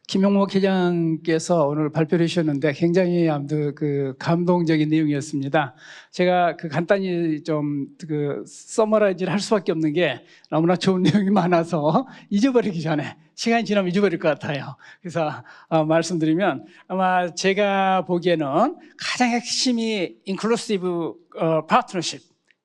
김용목 회장께서 오늘 발표를 해주셨는데 굉장히 아무튼 그 감동적인 내용이었습니다. 제가 그 간단히 좀 그 서머라이즈를 할 수밖에 없는 게 너무나 좋은 내용이 많아서 잊어버리기 전에 시간이 지나면 잊어버릴 것 같아요. 그래서 말씀드리면 아마 제가 보기에는 가장 핵심이 인클루시브 파트너십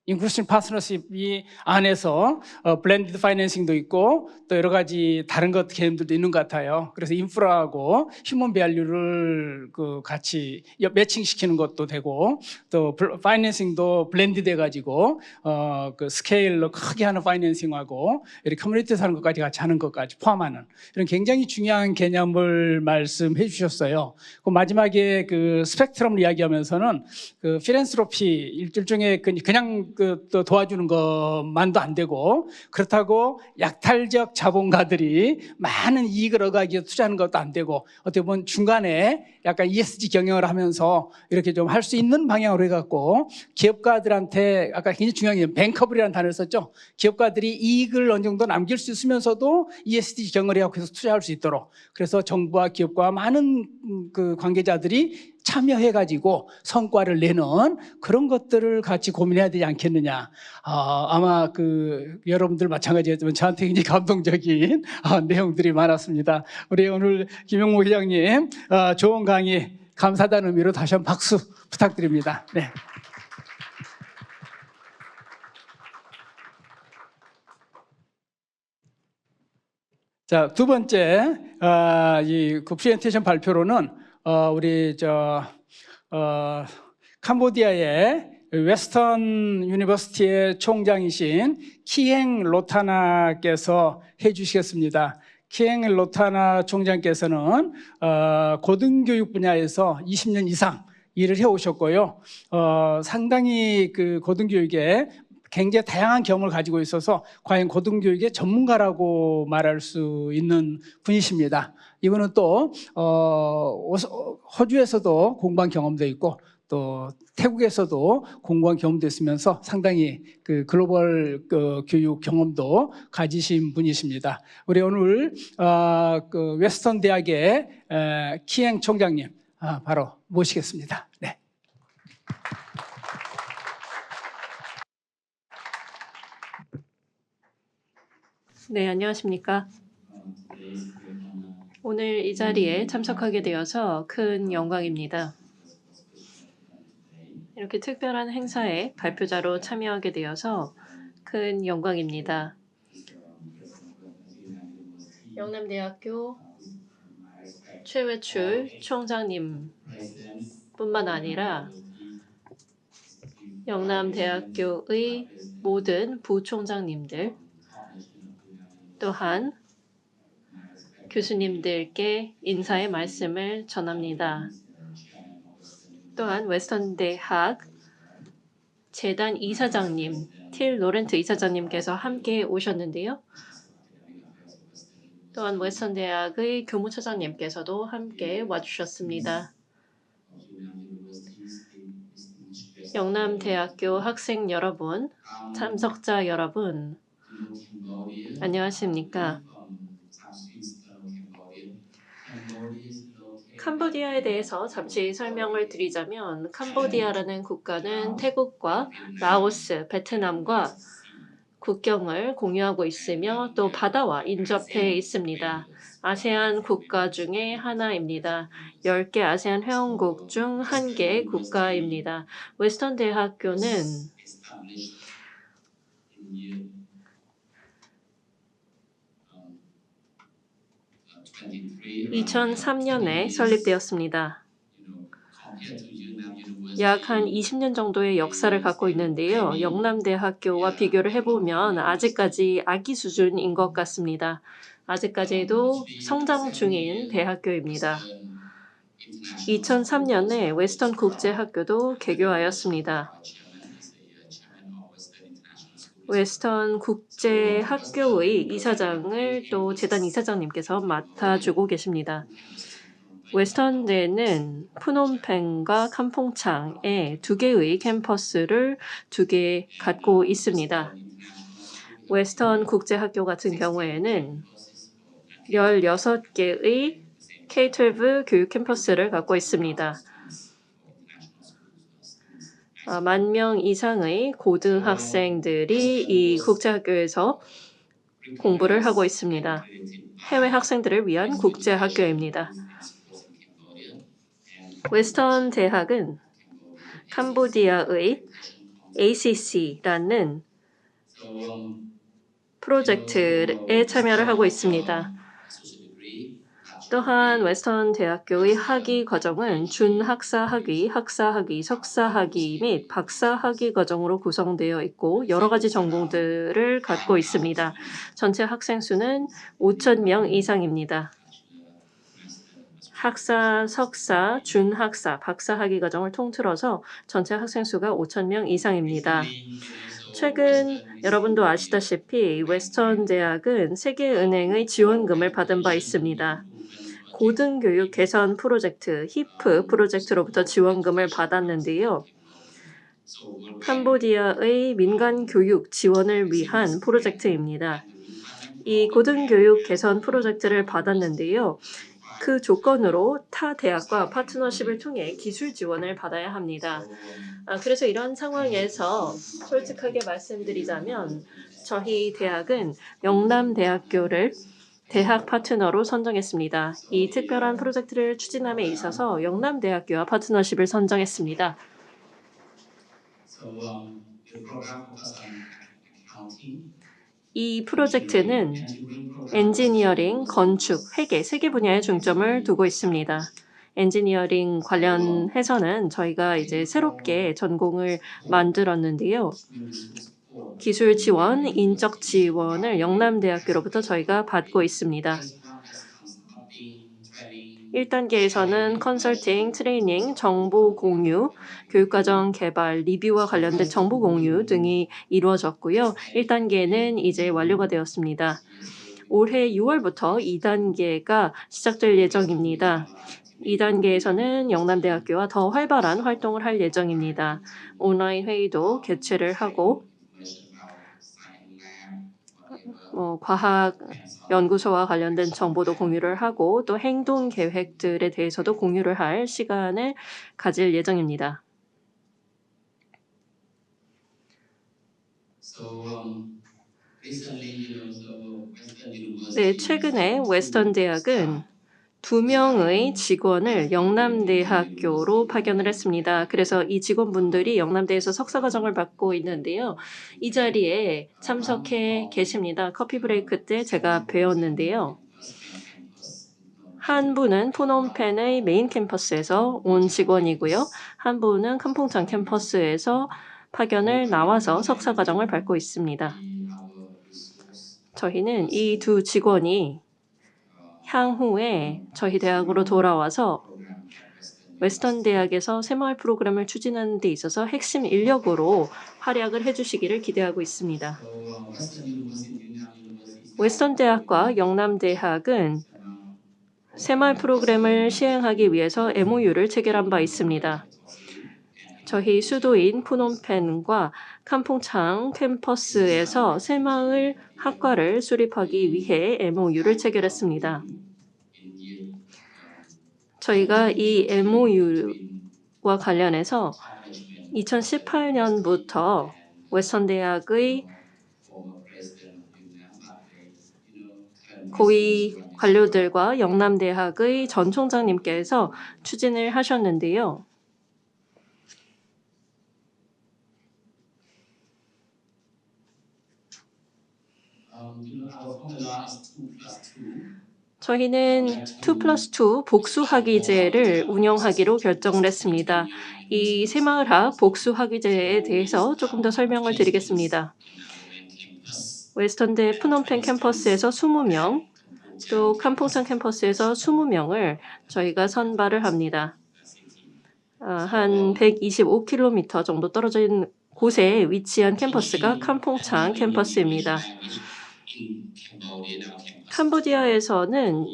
인클루시브 파트너십이 안에서 블렌디드 파이낸싱도 있고 또 여러 가지 다른 것 개념들도 있는 것 같아요. 그래서 인프라하고 휴먼 밸류를 그 같이 매칭시키는 것도 되고 또 파이낸싱도 블렌디드 해가지고 그 스케일로 크게 하는 파이낸싱하고 이렇게 커뮤니티에서 하는 것까지 같이 하는 것까지 포함하는 이런 굉장히 중요한 개념을 말씀해 주셨어요. 그 마지막에 그 스펙트럼을 이야기하면서는 그 필랜스로피 일종의 그냥 또 도와주는 것만도 안 되고 그렇다고 약탈적 자본가들이 많은 이익을 얻어가기 위해서 투자하는 것도 안 되고 어떻게 보면 중간에 약간 ESG 경영을 하면서 이렇게 좀 할 수 있는 방향으로 해갖고 기업가들한테 아까 굉장히 중요한 게 뱅커블이라는 단어를 썼죠. 기업가들이 이익을 어느 정도 남길 수 있으면서도 ESG 경영을 해갖고 해서 투자할 수 있도록 그래서 정부와 기업과 많은 그 관계자들이 참여해가지고 성과를 내는 그런 것들을 같이 고민해야 되지 않겠느냐. 아마 그 여러분들 마찬가지였지만 저한테 굉장히 감동적인 내용들이 많았습니다. 우리 오늘 김용목 회장님 좋은 강의 감사하다는 의미로 다시 한번 박수 부탁드립니다. 네. 자, 두 번째 그 프레젠테이션 발표로는 우리 캄보디아의 웨스턴 유니버시티의 총장이신 키행 로타나께서 해주시겠습니다. 키행 로타나 총장께서는 고등교육 분야에서 20년 이상 일을 해오셨고요. 상당히 그 고등교육에 굉장히 다양한 경험을 가지고 있어서 과연 고등교육의 전문가라고 말할 수 있는 분이십니다. 이분은 또 호주에서도 공부한 경험도 있고 또 태국에서도 공부한 경험도 있으면서 상당히 그 글로벌 교육 경험도 가지신 분이십니다. 우리 오늘 그 웨스턴 대학의 키행 총장님 바로 모시겠습니다. 네. 네, 안녕하십니까. 오늘 이 자리에 참석하게 되어서 큰 영광입니다. 이렇게 특별한 행사에 발표자로 참여하게 되어서 큰 영광입니다. 영남대학교 최외출 총장님 뿐만 아니라 영남대학교의 모든 부총장님들 또한 교수님들께 인사의 말씀을 전합니다. 또한 웨스턴 대학 재단 이사장님 틸 로렌트 이사장님께서 함께 오셨는데요. 또한 웨스턴 대학의 교무처장님께서도 함께 와주셨습니다. 영남대학교 학생 여러분, 참석자 여러분, 안녕하십니까? 캄보디아에 대해서 잠시 설명을 드리자면 캄보디아라는 국가는 태국과 라오스, 베트남과 국경을 공유하고 있으며 또 바다와 인접해 있습니다. 아세안 국가 중에 하나입니다. 10개 아세안 회원국 중 1개 국가입니다. 웨스턴 대학교는 2003년에 설립되었습니다. 약 한 20년 정도의 역사를 갖고 있는데요. 영남대학교와 비교를 해보면 아직까지 아기 수준인 것 같습니다. 아직까지도 성장 중인 대학교입니다. 2003년에 웨스턴 국제학교도 개교하였습니다. 웨스턴 국제학교의 이사장을 또 재단 이사장님께서 맡아주고 계십니다. 웨스턴대는 푸놈펜과 캄퐁창에 2개의 캠퍼스를 2개 갖고 있습니다. 웨스턴 국제학교 같은 경우에는 16개의 K-12 교육 캠퍼스를 갖고 있습니다. 10,000명 이상의 고등학생들이 이 국제학교에서 공부를 하고 있습니다. 해외 학생들을 위한 국제학교입니다. 웨스턴 대학은 캄보디아의 ACC라는 프로젝트에 참여를 하고 있습니다. 또한 웨스턴 대학교의 학위 과정은 준학사학위, 학사학위, 석사학위 및 박사학위 과정으로 구성되어 있고 여러 가지 전공들을 갖고 있습니다. 전체 학생 수는 5,000명 이상입니다. 학사, 석사, 준학사, 박사학위 과정을 통틀어서 전체 학생 수가 5,000명 이상입니다. 최근 여러분도 아시다시피 웨스턴 대학은 세계은행의 지원금을 받은 바 있습니다. 고등교육 개선 프로젝트, 히프 프로젝트로부터 지원금을 받았는데요. 캄보디아의 민간 교육 지원을 위한 프로젝트입니다. 이 고등교육 개선 프로젝트를 받았는데요. 그 조건으로 타 대학과 파트너십을 통해 기술 지원을 받아야 합니다. 그래서 이런 상황에서 솔직하게 말씀드리자면 저희 대학은 영남대학교를 대학 파트너로 선정했습니다. 이 특별한 프로젝트를 추진함에 있어서 영남대학교와 파트너십을 선정했습니다. 이 프로젝트는 엔지니어링, 건축, 회계, 세 개 분야에 중점을 두고 있습니다. 엔지니어링 관련해서는 저희가 이제 새롭게 전공을 만들었는데요. 기술 지원, 인적 지원을 영남대학교로부터 저희가 받고 있습니다. 1단계에서는 컨설팅, 트레이닝, 정보 공유, 교육과정 개발, 리뷰와 관련된 정보 공유 등이 이루어졌고요. 1단계는 이제 완료가 되었습니다. 올해 6월부터 2단계가 시작될 예정입니다. 2단계에서는 영남대학교와 더 활발한 활동을 할 예정입니다. 온라인 회의도 개최를 하고 과학 연구소와 관련된 정보도 공유를 하고 또 행동 계획들에 대해서도 공유를 할 시간을 가질 예정입니다. 네, 최근에 웨스턴 대학은 2명의 직원을 영남대학교로 파견을 했습니다. 그래서 이 직원분들이 영남대에서 석사과정을 받고 있는데요. 이 자리에 참석해 계십니다. 커피 브레이크 때 제가 배웠는데요. 한 분은 푸놈펜의 메인 캠퍼스에서 온 직원이고요. 한 분은 캄퐁창 캠퍼스에서 파견을 나와서 석사과정을 밟고 있습니다. 저희는 이 두 직원이 향후에 저희 대학으로 돌아와서 웨스턴 대학에서 새마을 프로그램을 추진하는 데 있어서 핵심 인력으로 활약을 해주시기를 기대하고 있습니다. 웨스턴 대학과 영남대학은 새마을 프로그램을 시행하기 위해서 MOU를 체결한 바 있습니다. 저희 수도인 푸놈펜과 캄퐁창 캠퍼스에서 새마을 학과를 수립하기 위해 MOU를 체결했습니다. 저희가 이 MOU와 관련해서 2018년부터 웨스턴 대학의 고위 관료들과 영남대학의 전 총장님께서 추진을 하셨는데요. 저희는 2+2 복수학위제를 운영하기로 결정을 했습니다. 이 새마을학 복수학위제에 대해서 조금 더 설명을 드리겠습니다. 웨스턴대 푸놈펜 캠퍼스에서 20명, 또 캄퐁창 캠퍼스에서 20명을 저희가 선발을 합니다. 한 125km 정도 떨어져 있는 곳에 위치한 캠퍼스가 캄퐁창 캠퍼스입니다. 캄보디아에서는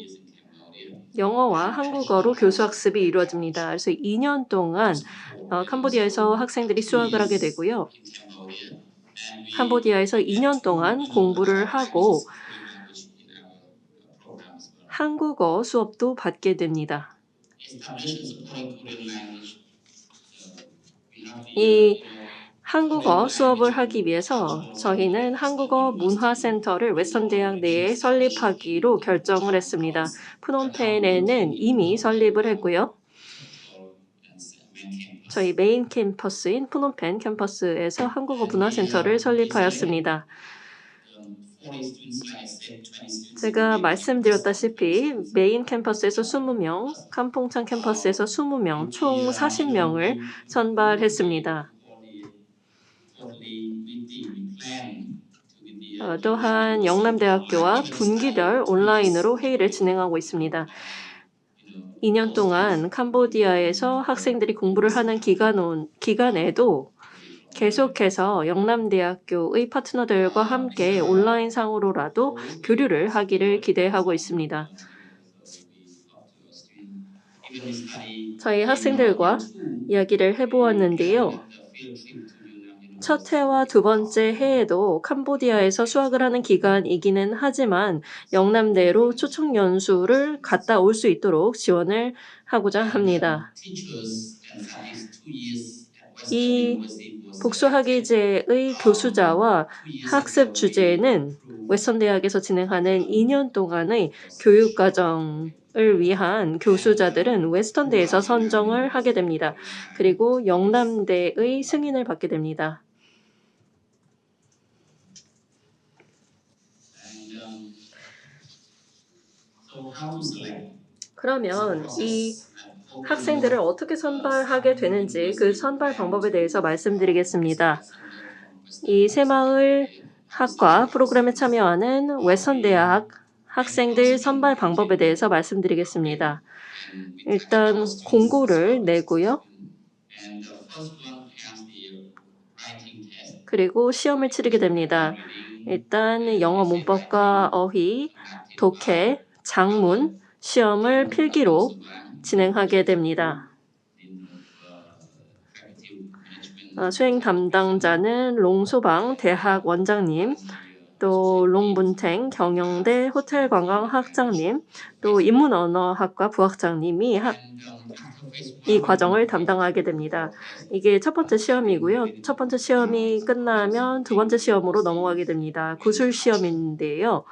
영어와 한국어로 교수학습이 이루어집니다. 그래서 2년 동안 캄보디아에서 학생들이 수학을 하게 되고요. 캄보디아에서 2년 동안 공부를 하고 한국어 수업도 받게 됩니다. 이 한국어 수업을 하기 위해서 저희는 한국어 문화센터를 웨스턴 대학 내에 설립하기로 결정을 했습니다. 푸놈펜에는 이미 설립을 했고요. 저희 메인 캠퍼스인 푸놈펜 캠퍼스에서 한국어 문화센터를 설립하였습니다. 제가 말씀드렸다시피 메인 캠퍼스에서 20명, 캄퐁창 캠퍼스에서 20명, 총 40명을 선발했습니다. 또한 영남대학교와 분기별 온라인으로 회의를 진행하고 있습니다. 2년 동안 캄보디아에서 학생들이 공부를 하는 기간에도 계속해서 영남대학교의 파트너들과 함께 온라인상으로라도 교류를 하기를 기대하고 있습니다. 저희 학생들과 이야기를 해보았는데요. 첫 해와 두 번째 해에도 캄보디아에서 수학을 하는 기간이기는 하지만 영남대로 초청 연수를 갔다 올 수 있도록 지원을 하고자 합니다. 이 복수학위제의 교수자와 학습 주제는 웨스턴 대학에서 진행하는 2년 동안의 교육과정을 위한 교수자들은 웨스턴대에서 선정을 하게 됩니다. 그리고 영남대의 승인을 받게 됩니다. 그러면 이 학생들을 어떻게 선발하게 되는지 그 선발 방법에 대해서 말씀드리겠습니다. 이 새마을 학과 프로그램에 참여하는 웨스턴 대학 학생들 선발 방법에 대해서 말씀드리겠습니다. 일단 공고를 내고요. 그리고 시험을 치르게 됩니다. 일단 영어 문법과 어휘, 독해, 작문 시험을 필기로 진행하게 됩니다. 수행 담당자는 롱소방 대학 원장님, 또 롱문탱 경영대 호텔관광학장님, 또 인문언어학과 부학장님이 이 과정을 담당하게 됩니다. 이게 첫 번째 시험이고요. 첫 번째 시험이 끝나면 두 번째 시험으로 넘어가게 됩니다. 구술 시험인데요.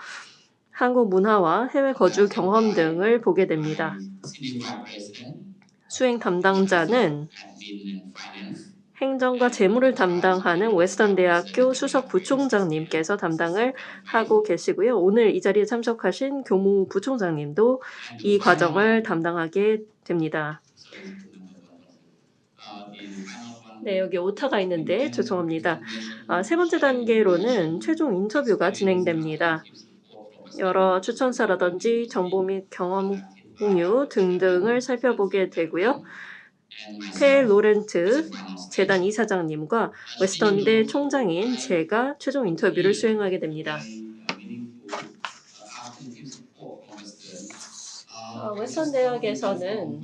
한국 문화와 해외 거주 경험 등을 보게 됩니다. 수행 담당자는 행정과 재무를 담당하는 웨스턴 대학교 수석 부총장님께서 담당을 하고 계시고요. 오늘 이 자리에 참석하신 교무 부총장님도 이 과정을 담당하게 됩니다. 네, 여기 오타가 있는데 죄송합니다. 세 번째 단계로는 최종 인터뷰가 진행됩니다. 여러 추천사라든지 정보 및 경험 공유 등등을 살펴보게 되고요. 페 로렌트 재단 이사장님과 웨스턴대 총장인 제가 최종 인터뷰를 수행하게 됩니다. 웨스턴 대학에서는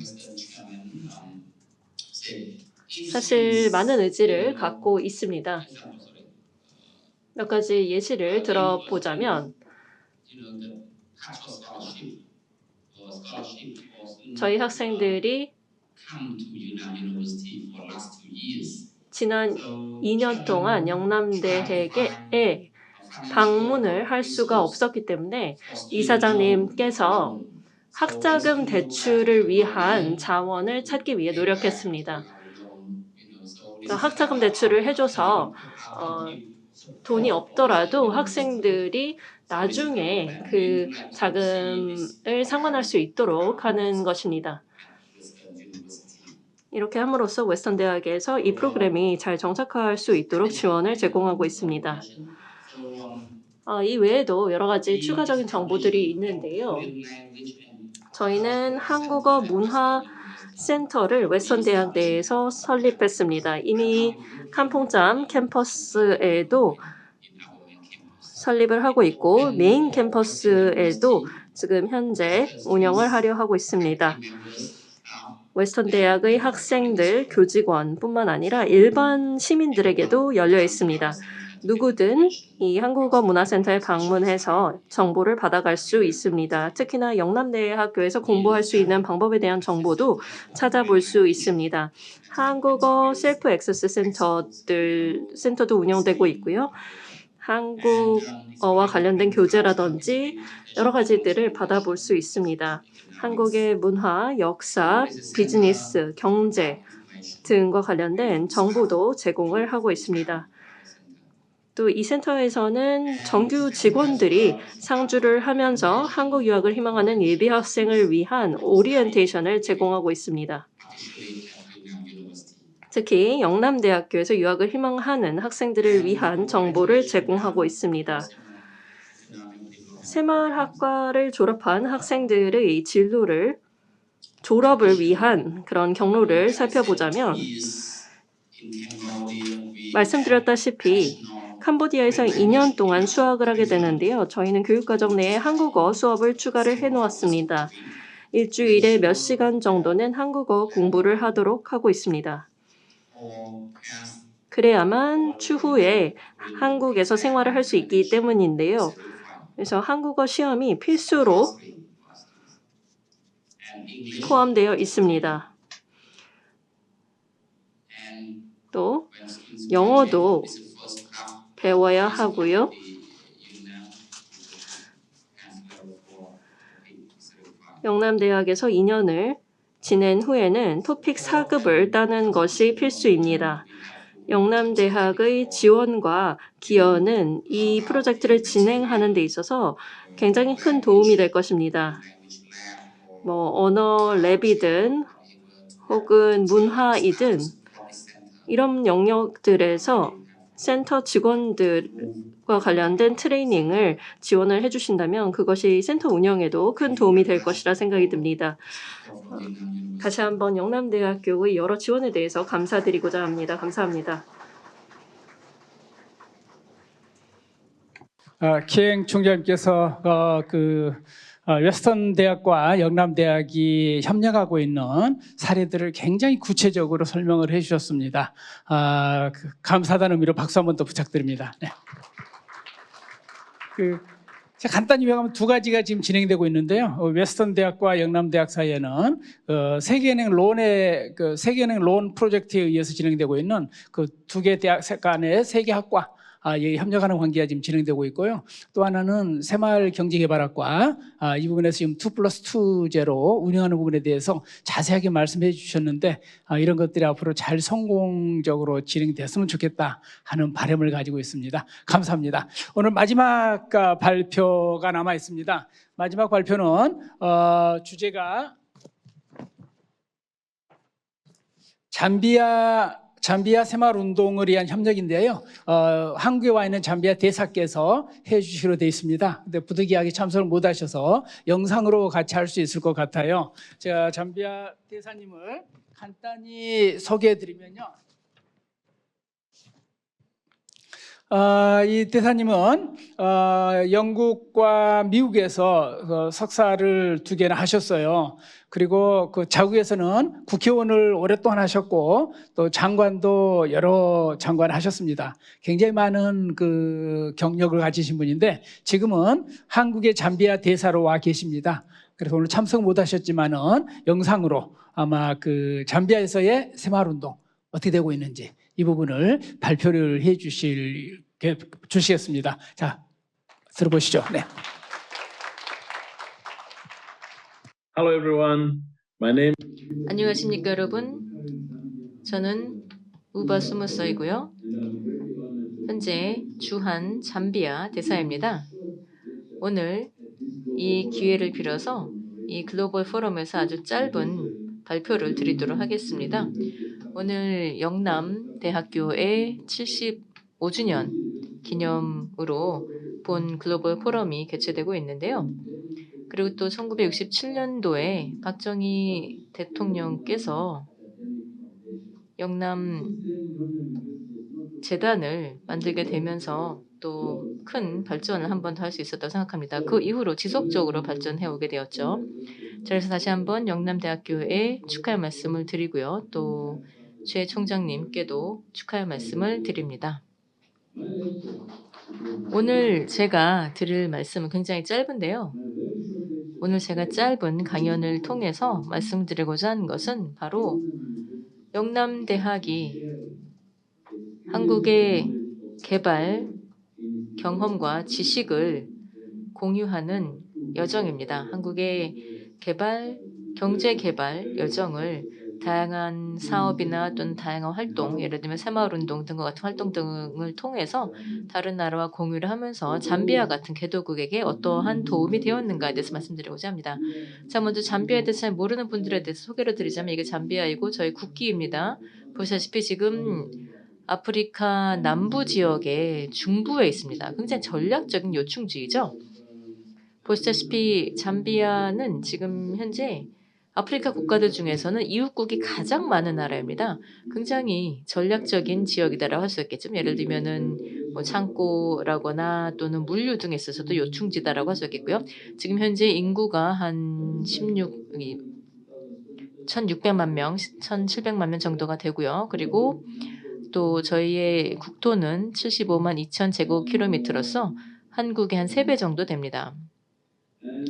사실 많은 의지를 갖고 있습니다. 몇 가지 예시를 들어보자면 저희 학생들이 지난 2년 동안 영남대에 방문을 할 수가 없었기 때문에 이사장님께서 학자금 대출을 위한 자원을 찾기 위해 노력했습니다. 학자금 대출을 해줘서 돈이 없더라도 학생들이 나중에 그 자금을 상환할 수 있도록 하는 것입니다. 이렇게 함으로써 웨스턴 대학에서 이 프로그램이 잘 정착할 수 있도록 지원을 제공하고 있습니다. 이 외에도 여러 가지 추가적인 정보들이 있는데요. 저희는 한국어 문화 센터를 웨스턴 대학 내에서 설립했습니다. 이미 칸퐁짬 캠퍼스에도 설립을 하고 있고 메인 캠퍼스에도 지금 현재 운영을 하려 하고 있습니다. 웨스턴 대학의 학생들, 교직원뿐만 아니라 일반 시민들에게도 열려 있습니다. 누구든 이 한국어 문화센터에 방문해서 정보를 받아갈 수 있습니다. 특히나 영남대학교에서 공부할 수 있는 방법에 대한 정보도 찾아볼 수 있습니다. 한국어 셀프 액세스 센터도 운영되고 있고요. 한국어와 관련된 교재라든지 여러 가지들을 받아볼 수 있습니다. 한국의 문화, 역사, 비즈니스, 경제 등과 관련된 정보도 제공을 하고 있습니다. 또 이 센터에서는 정규 직원들이 상주를 하면서 한국 유학을 희망하는 예비 학생을 위한 오리엔테이션을 제공하고 있습니다. 특히 영남대학교에서 유학을 희망하는 학생들을 위한 정보를 제공하고 있습니다. 새마을학과를 졸업한 학생들의 졸업을 위한 그런 경로를 살펴보자면 말씀드렸다시피 캄보디아에서 2년 동안 수학을 하게 되는데요. 저희는 교육과정 내에 한국어 수업을 추가를 해놓았습니다. 일주일에 몇 시간 정도는 한국어 공부를 하도록 하고 있습니다. 그래야만 추후에 한국에서 생활을 할 수 있기 때문인데요. 그래서 한국어 시험이 필수로 포함되어 있습니다. 또 영어도 배워야 하고요. 영남대학에서 2년을 지낸 후에는 토픽 4급을 따는 것이 필수입니다. 영남대학의 지원과 기여는 이 프로젝트를 진행하는 데 있어서 굉장히 큰 도움이 될 것입니다. 뭐 언어 랩이든 혹은 문화이든 이런 영역들에서 센터 직원들과 관련된 트레이닝을 지원을 해주신다면 그것이 센터 운영에도 큰 도움이 될 것이라 생각이 듭니다. 다시 한번 영남대학교의 여러 지원에 대해서 감사드리고자 합니다. 감사합니다. 키행 총장님께서 웨스턴 대학과 영남 대학이 협력하고 있는 사례들을 굉장히 구체적으로 설명을 해주셨습니다. 감사하다는 의미로 박수 한번 더 부탁드립니다. 네. 제가 간단히 요약하면 두 가지가 지금 진행되고 있는데요. 웨스턴 대학과 영남 대학 사이에는 세계은행 론 프로젝트에 의해서 진행되고 있는 그 두 개 대학 간의 세계 학과 협력하는 관계가 지금 진행되고 있고요. 또 하나는 새마을경제개발학과 이 부분에서 지금 2+2제로 운영하는 부분에 대해서 자세하게 말씀해 주셨는데 이런 것들이 앞으로 잘 성공적으로 진행됐으면 좋겠다 하는 바람을 가지고 있습니다. 감사합니다. 오늘 마지막 발표가 남아 있습니다. 마지막 발표는 주제가 잠비아 새마을운동을 위한 협력인데요. 한국에 와 있는 잠비아 대사께서 해주시기로 되어 있습니다. 근데 부득이하게 참석을 못하셔서 영상으로 같이 할 수 있을 것 같아요. 제가 잠비아 대사님을 간단히 소개해드리면요. 이 대사님은 영국과 미국에서 석사를 2개나 하셨어요. 그리고 그 자국에서는 국회의원을 오랫동안 하셨고 또 장관도 여러 장관 하셨습니다. 굉장히 많은 그 경력을 가지신 분인데 지금은 한국의 잠비아 대사로 와 계십니다. 그래서 오늘 참석 못 하셨지만은 영상으로 아마 그 잠비아에서의 새마을운동 어떻게 되고 있는지 이 부분을 발표를 주시겠습니다. 자, 들어보시죠. 네. Hello everyone. My name 안녕하십니까 여러분. 저는 우바 스무서이고요. 현재 주한 잠비아 대사입니다. 오늘 이 기회를 빌어서 이 글로벌 포럼에서 아주 짧은 발표를 드리도록 하겠습니다. 오늘 영남대학교의 75주년 기념으로 본 글로벌 포럼이 개최되고 있는데요. 그리고 또 1967년도에 박정희 대통령께서 영남 재단을 만들게 되면서 또 큰 발전을 한 번 더 할 수 있었다고 생각합니다. 그 이후로 지속적으로 발전해 오게 되었죠. 그래서 다시 한번 영남대학교에 축하의 말씀을 드리고요. 또 최 총장님께도 축하의 말씀을 드립니다. 오늘 제가 드릴 말씀은 굉장히 짧은데요. 오늘 제가 짧은 강연을 통해서 말씀드리고자 하는 것은 바로 영남대학이 한국의 개발 경험과 지식을 공유하는 여정입니다. 한국의 경제개발 여정을 다양한 사업이나 또는 다양한 활동, 예를 들면 새마을운동 등과 같은 활동 등을 통해서 다른 나라와 공유를 하면서 잠비아 같은 개도국에게 어떠한 도움이 되었는가에 대해서 말씀드리고자 합니다. 자, 먼저 잠비아에 대해서 잘 모르는 분들에 대해서 소개를 드리자면 이게 잠비아이고 저희 국기입니다. 보시다시피 지금 아프리카 남부 지역의 중부에 있습니다. 굉장히 전략적인 요충지이죠. 보시다시피 잠비아는 지금 현재 아프리카 국가들 중에서는 이웃국이 가장 많은 나라입니다. 굉장히 전략적인 지역이다라고 할 수 있겠죠. 예를 들면은 뭐 창고라거나 또는 물류 등에 있어서도 요충지다라고 할 수 있겠고요. 지금 현재 인구가 한 1,600만 명, 1,700만 명 정도가 되고요. 그리고 또 저희의 국토는 75만 2천 제곱킬로미터로서 한국의 한 3배 정도 됩니다.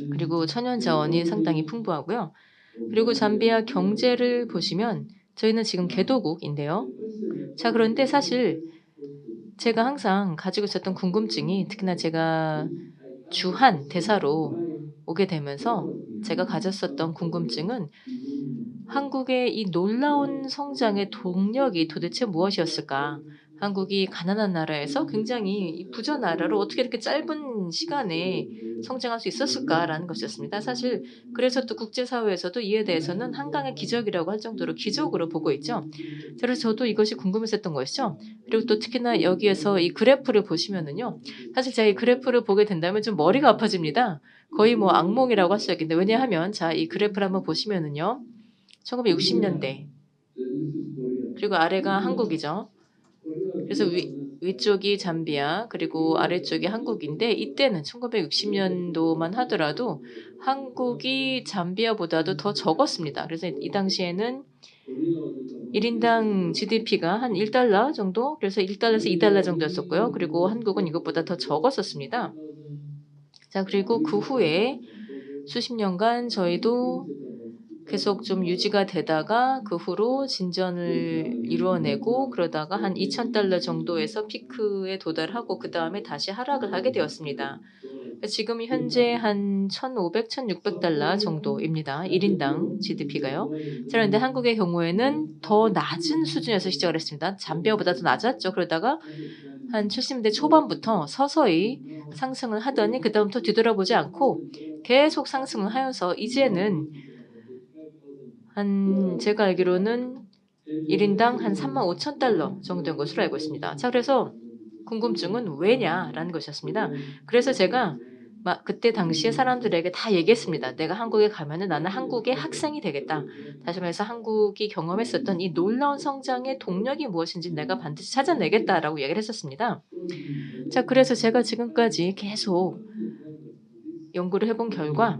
그리고 천연 자원이 상당히 풍부하고요. 그리고 잠비아 경제를 보시면 저희는 지금 개도국인데요. 자, 그런데 사실 제가 항상 가지고 있었던 궁금증이 특히나 제가 주한 대사로 오게 되면서 제가 가졌었던 궁금증은 한국의 이 놀라운 성장의 동력이 도대체 무엇이었을까 한국이 가난한 나라에서 굉장히 부자 나라로 어떻게 이렇게 짧은 시간에 성장할 수 있었을까라는 것이었습니다. 사실 그래서 또 국제사회에서도 이에 대해서는 한강의 기적이라고 할 정도로 기적으로 보고 있죠. 그래서 저도 이것이 궁금했었던 것이죠. 그리고 또 특히나 여기에서 이 그래프를 보시면은요. 사실 제가 이 그래프를 보게 된다면 좀 머리가 아파집니다. 거의 뭐 악몽이라고 할 수 있겠는데 왜냐하면 자, 이 그래프를 한번 보시면은요. 1960년대 그리고 아래가 한국이죠. 그래서 위쪽이 잠비아 그리고 아래쪽이 한국인데 이때는 1960년도만 하더라도 한국이 잠비아보다도 더 적었습니다. 그래서 이 당시에는 1인당 GDP가 한 1달러 정도? 그래서 1달러에서 2달러 정도였었고요. 그리고 한국은 이것보다 더 적었었습니다. 자, 그리고 그 후에 수십 년간 저희도 계속 좀 유지가 되다가 그 후로 진전을 이루어내고 그러다가 한 2,000달러 정도에서 피크에 도달하고 그다음에 다시 하락을 하게 되었습니다. 지금 현재 한 1,500, 1,600달러 정도입니다. 1인당 GDP가요. 그런데 한국의 경우에는 더 낮은 수준에서 시작을 했습니다. 잠비아보다 더 낮았죠. 그러다가 한 70년대 초반부터 서서히 상승을 하더니 그다음부터 뒤돌아보지 않고 계속 상승을 하여서 이제는 제가 알기로는 1인당 한 35,000달러 정도인 것으로 알고 있습니다. 자, 그래서 궁금증은 왜냐라는 것이었습니다. 그래서 제가 그때 당시에 사람들에게 다 얘기했습니다. 내가 한국에 가면은 나는 한국의 학생이 되겠다. 다시 말해서 한국이 경험했었던 이 놀라운 성장의 동력이 무엇인지 내가 반드시 찾아내겠다라고 얘기를 했었습니다. 자, 그래서 제가 지금까지 계속 연구를 해본 결과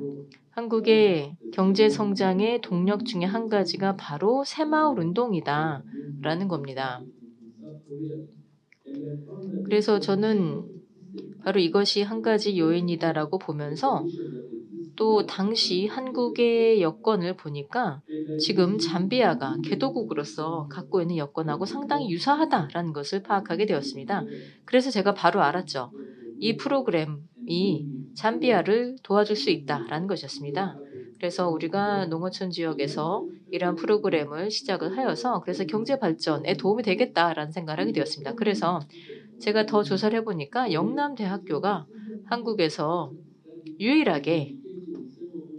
한국의 경제 성장의 동력 중에 한 가지가 바로 새마을 운동이다라는 겁니다. 그래서 저는 바로 이것이 한 가지 요인이다라고 보면서 또 당시 한국의 여건을 보니까 지금 잠비아가 개도국으로서 갖고 있는 여건하고 상당히 유사하다라는 것을 파악하게 되었습니다. 그래서 제가 바로 알았죠. 이 프로그램이 잠비아를 도와줄 수 있다라는 것이었습니다. 그래서 우리가 농어촌 지역에서 이러한 프로그램을 시작을 하여서 그래서 경제 발전에 도움이 되겠다라는 생각을 하게 되었습니다. 그래서 제가 더 조사를 해보니까 영남대학교가 한국에서 유일하게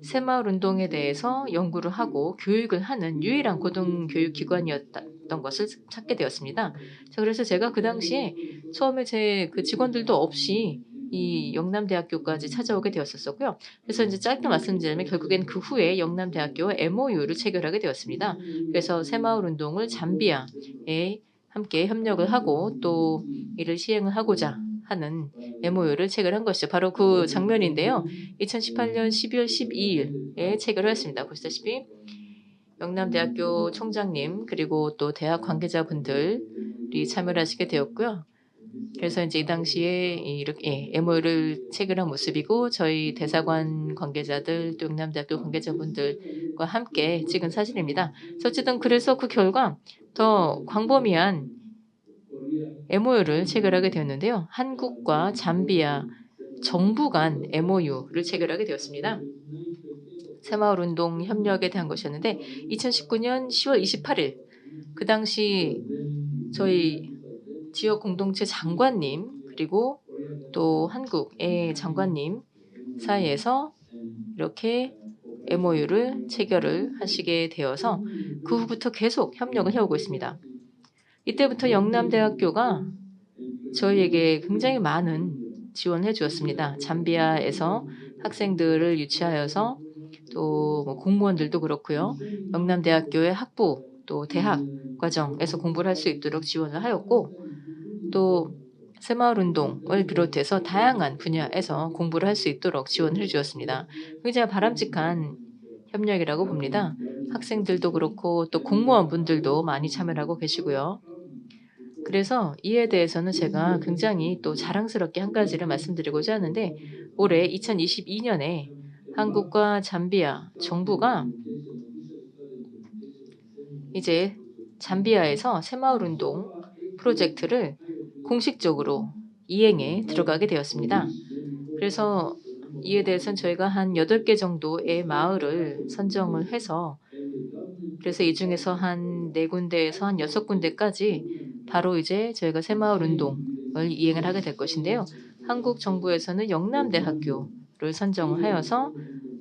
새마을 운동에 대해서 연구를 하고 교육을 하는 유일한 고등교육기관이었던 것을 찾게 되었습니다. 자, 그래서 제가 그 당시에 처음에 제 그 직원들도 없이 이 영남대학교까지 찾아오게 되었었고요. 그래서 이제 짧게 말씀드리면 결국엔 그 후에 영남대학교와 MOU를 체결하게 되었습니다. 그래서 새마을 운동을 잠비아에 함께 협력을 하고 또 이를 시행을 하고자 하는 MOU를 체결한 것이죠. 바로 그 장면인데요. 2018년 12월 12일에 체결을 했습니다. 보시다시피 영남대학교 총장님 그리고 또 대학 관계자분들이 참여를 하시게 되었고요. 그래서 이제 이 당시에 이렇게 MOU를 체결한 모습이고 저희 대사관 관계자들 또 영남대학교 관계자분들과 함께 찍은 사진입니다. 어쨌든 그래서 그 결과 더 광범위한 MOU를 체결하게 되었는데요. 한국과 잠비아 정부 간 MOU를 체결하게 되었습니다. 새마을운동 협력에 대한 것이었는데 2019년 10월 28일 그 당시 저희 지역 공동체 장관님 그리고 또 한국의 장관님 사이에서 이렇게 MOU를 체결을 하시게 되어서 그 후부터 계속 협력을 해오고 있습니다. 이때부터 영남대학교가 저희에게 굉장히 많은 지원을 해주었습니다. 잠비아에서 학생들을 유치하여서 또 뭐 공무원들도 그렇고요. 영남대학교의 학부 또 대학 과정에서 공부를 할 수 있도록 지원을 하였고 또 새마을운동을 비롯해서 다양한 분야에서 공부를 할 수 있도록 지원을 해주었습니다. 굉장히 바람직한 협력이라고 봅니다. 학생들도 그렇고 또 공무원분들도 많이 참여를 하고 계시고요. 그래서 이에 대해서는 제가 굉장히 또 자랑스럽게 한 가지를 말씀드리고자 하는데 올해 2022년에 한국과 잠비아 정부가 이제 잠비아에서 새마을운동 프로젝트를 공식적으로 이행에 들어가게 되었습니다. 그래서 이에 대해서는 저희가 한 8개 정도의 마을을 선정을 해서 그래서 이 중에서 한 4군데에서 한 6군데까지 바로 이제 저희가 새마을 운동을 이행을 하게 될 것인데요. 한국 정부에서는 영남대학교를 선정을 하여서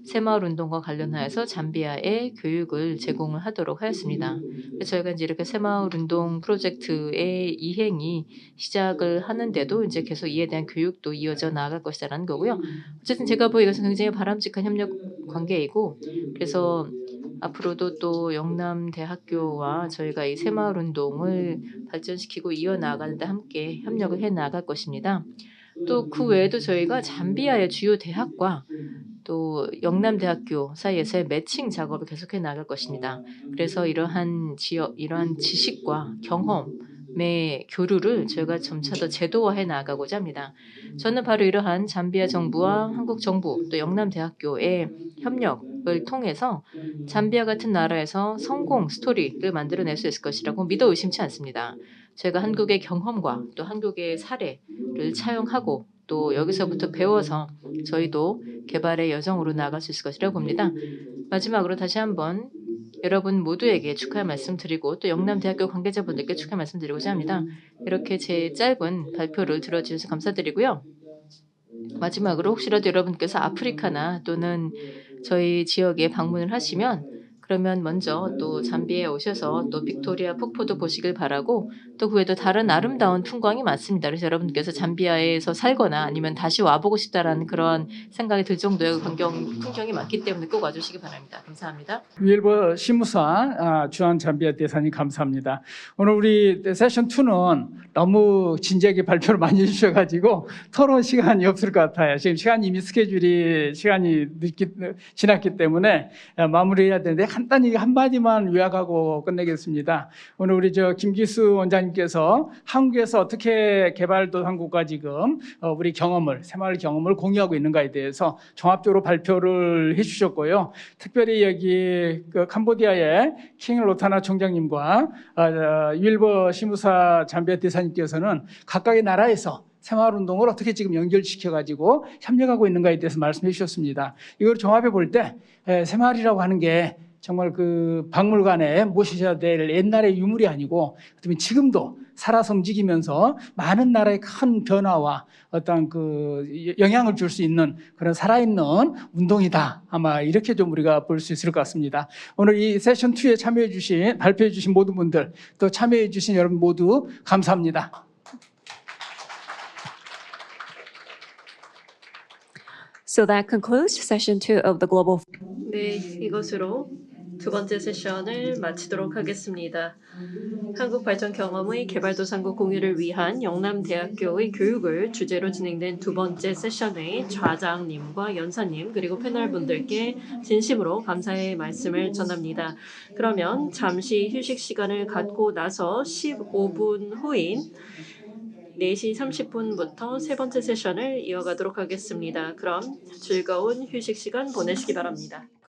새마을 운동과 관련하여서 잠비아에 교육을 제공을 하도록 하였습니다. 그래서 저희가 이제 이렇게 새마을 운동 프로젝트의 이행이 시작을 하는데도 이제 계속 이에 대한 교육도 이어져 나아갈 것이다라는 거고요. 어쨌든 제가 보기에 이것은 굉장히 바람직한 협력 관계이고, 그래서 앞으로도 또 영남대학교와 저희가 이 새마을 운동을 발전시키고 이어나가는데 함께 협력을 해 나갈 것입니다. 또 그 외에도 저희가 잠비아의 주요 대학과 또 영남대학교 사이에서의 매칭 작업을 계속해 나갈 것입니다. 그래서 이러한 지식과 경험의 교류를 저희가 점차 더 제도화해 나가고자 합니다. 저는 바로 이러한 잠비아 정부와 한국 정부 또 영남대학교의 협력을 통해서 잠비아 같은 나라에서 성공 스토리를 만들어낼 수 있을 것이라고 믿어 의심치 않습니다. 제가 한국의 경험과 또 한국의 사례를 차용하고 또 여기서부터 배워서 저희도 개발의 여정으로 나아갈 수 있을 것이라고 봅니다. 마지막으로 다시 한번 여러분 모두에게 축하의 말씀 드리고 또 영남대학교 관계자분들께 축하의 말씀 드리고자 합니다. 이렇게 제 짧은 발표를 들어주셔서 감사드리고요. 마지막으로 혹시라도 여러분께서 아프리카나 또는 저희 지역에 방문을 하시면 그러면 먼저 또 잠비아에 오셔서 또 빅토리아 폭포도 보시길 바라고, 또 그 외에도 다른 아름다운 풍광이 많습니다. 그래서 여러분께서 잠비아에서 살거나 아니면 다시 와보고 싶다라는 그런 생각이 들 정도의 풍경이 많기 때문에 꼭 와주시기 바랍니다. 감사합니다. 윌버 시무사 주한 잠비아 대사님 감사합니다. 오늘 우리 세션 2는 너무 진지하게 발표를 많이 해주셔가지고 토론 시간이 없을 것 같아요. 지금 시간이 이미 시간이 지났기 때문에 마무리해야 되는데 간단히 한마디만 요약하고 끝내겠습니다. 오늘 우리 김기수 원장님께서 한국에서 어떻게 개발도상국과 지금 우리 새마을 경험을 공유하고 있는가에 대해서 종합적으로 발표를 해주셨고요. 특별히 여기 캄보디아의 킹 로타나 총장님과 윌버 시무사 잠비아 대사님께서는 각각의 나라에서 새마을 운동을 어떻게 지금 연결시켜가지고 협력하고 있는가에 대해서 말씀해 주셨습니다. 이걸 종합해 볼 때 새마을이라고 하는 게 정말 그 박물관에 모셔야 될 옛날의 유물이 아니고 지금도 살아서 움직이면서 많은 나라의 큰 변화와 어떤 그 영향을 줄 수 있는 그런 살아있는 운동이다. 아마 이렇게 좀 우리가 볼 수 있을 것 같습니다. 오늘 이 세션 2에 발표해 주신 모든 분들, 또 참여해 주신 여러분 모두 감사합니다. So that concludes session 2 of the Global 네, 이것으로 두 번째 세션을 마치도록 하겠습니다. 한국 발전 경험의 개발도상국 공유를 위한 영남대학교의 교육을 주제로 진행된 두 번째 세션의 좌장님과 연사님 그리고 패널분들께 진심으로 감사의 말씀을 전합니다. 그러면 잠시 휴식 시간을 갖고 나서 15분 후인 4시 30분부터 세 번째 세션을 이어가도록 하겠습니다. 그럼 즐거운 휴식 시간 보내시기 바랍니다.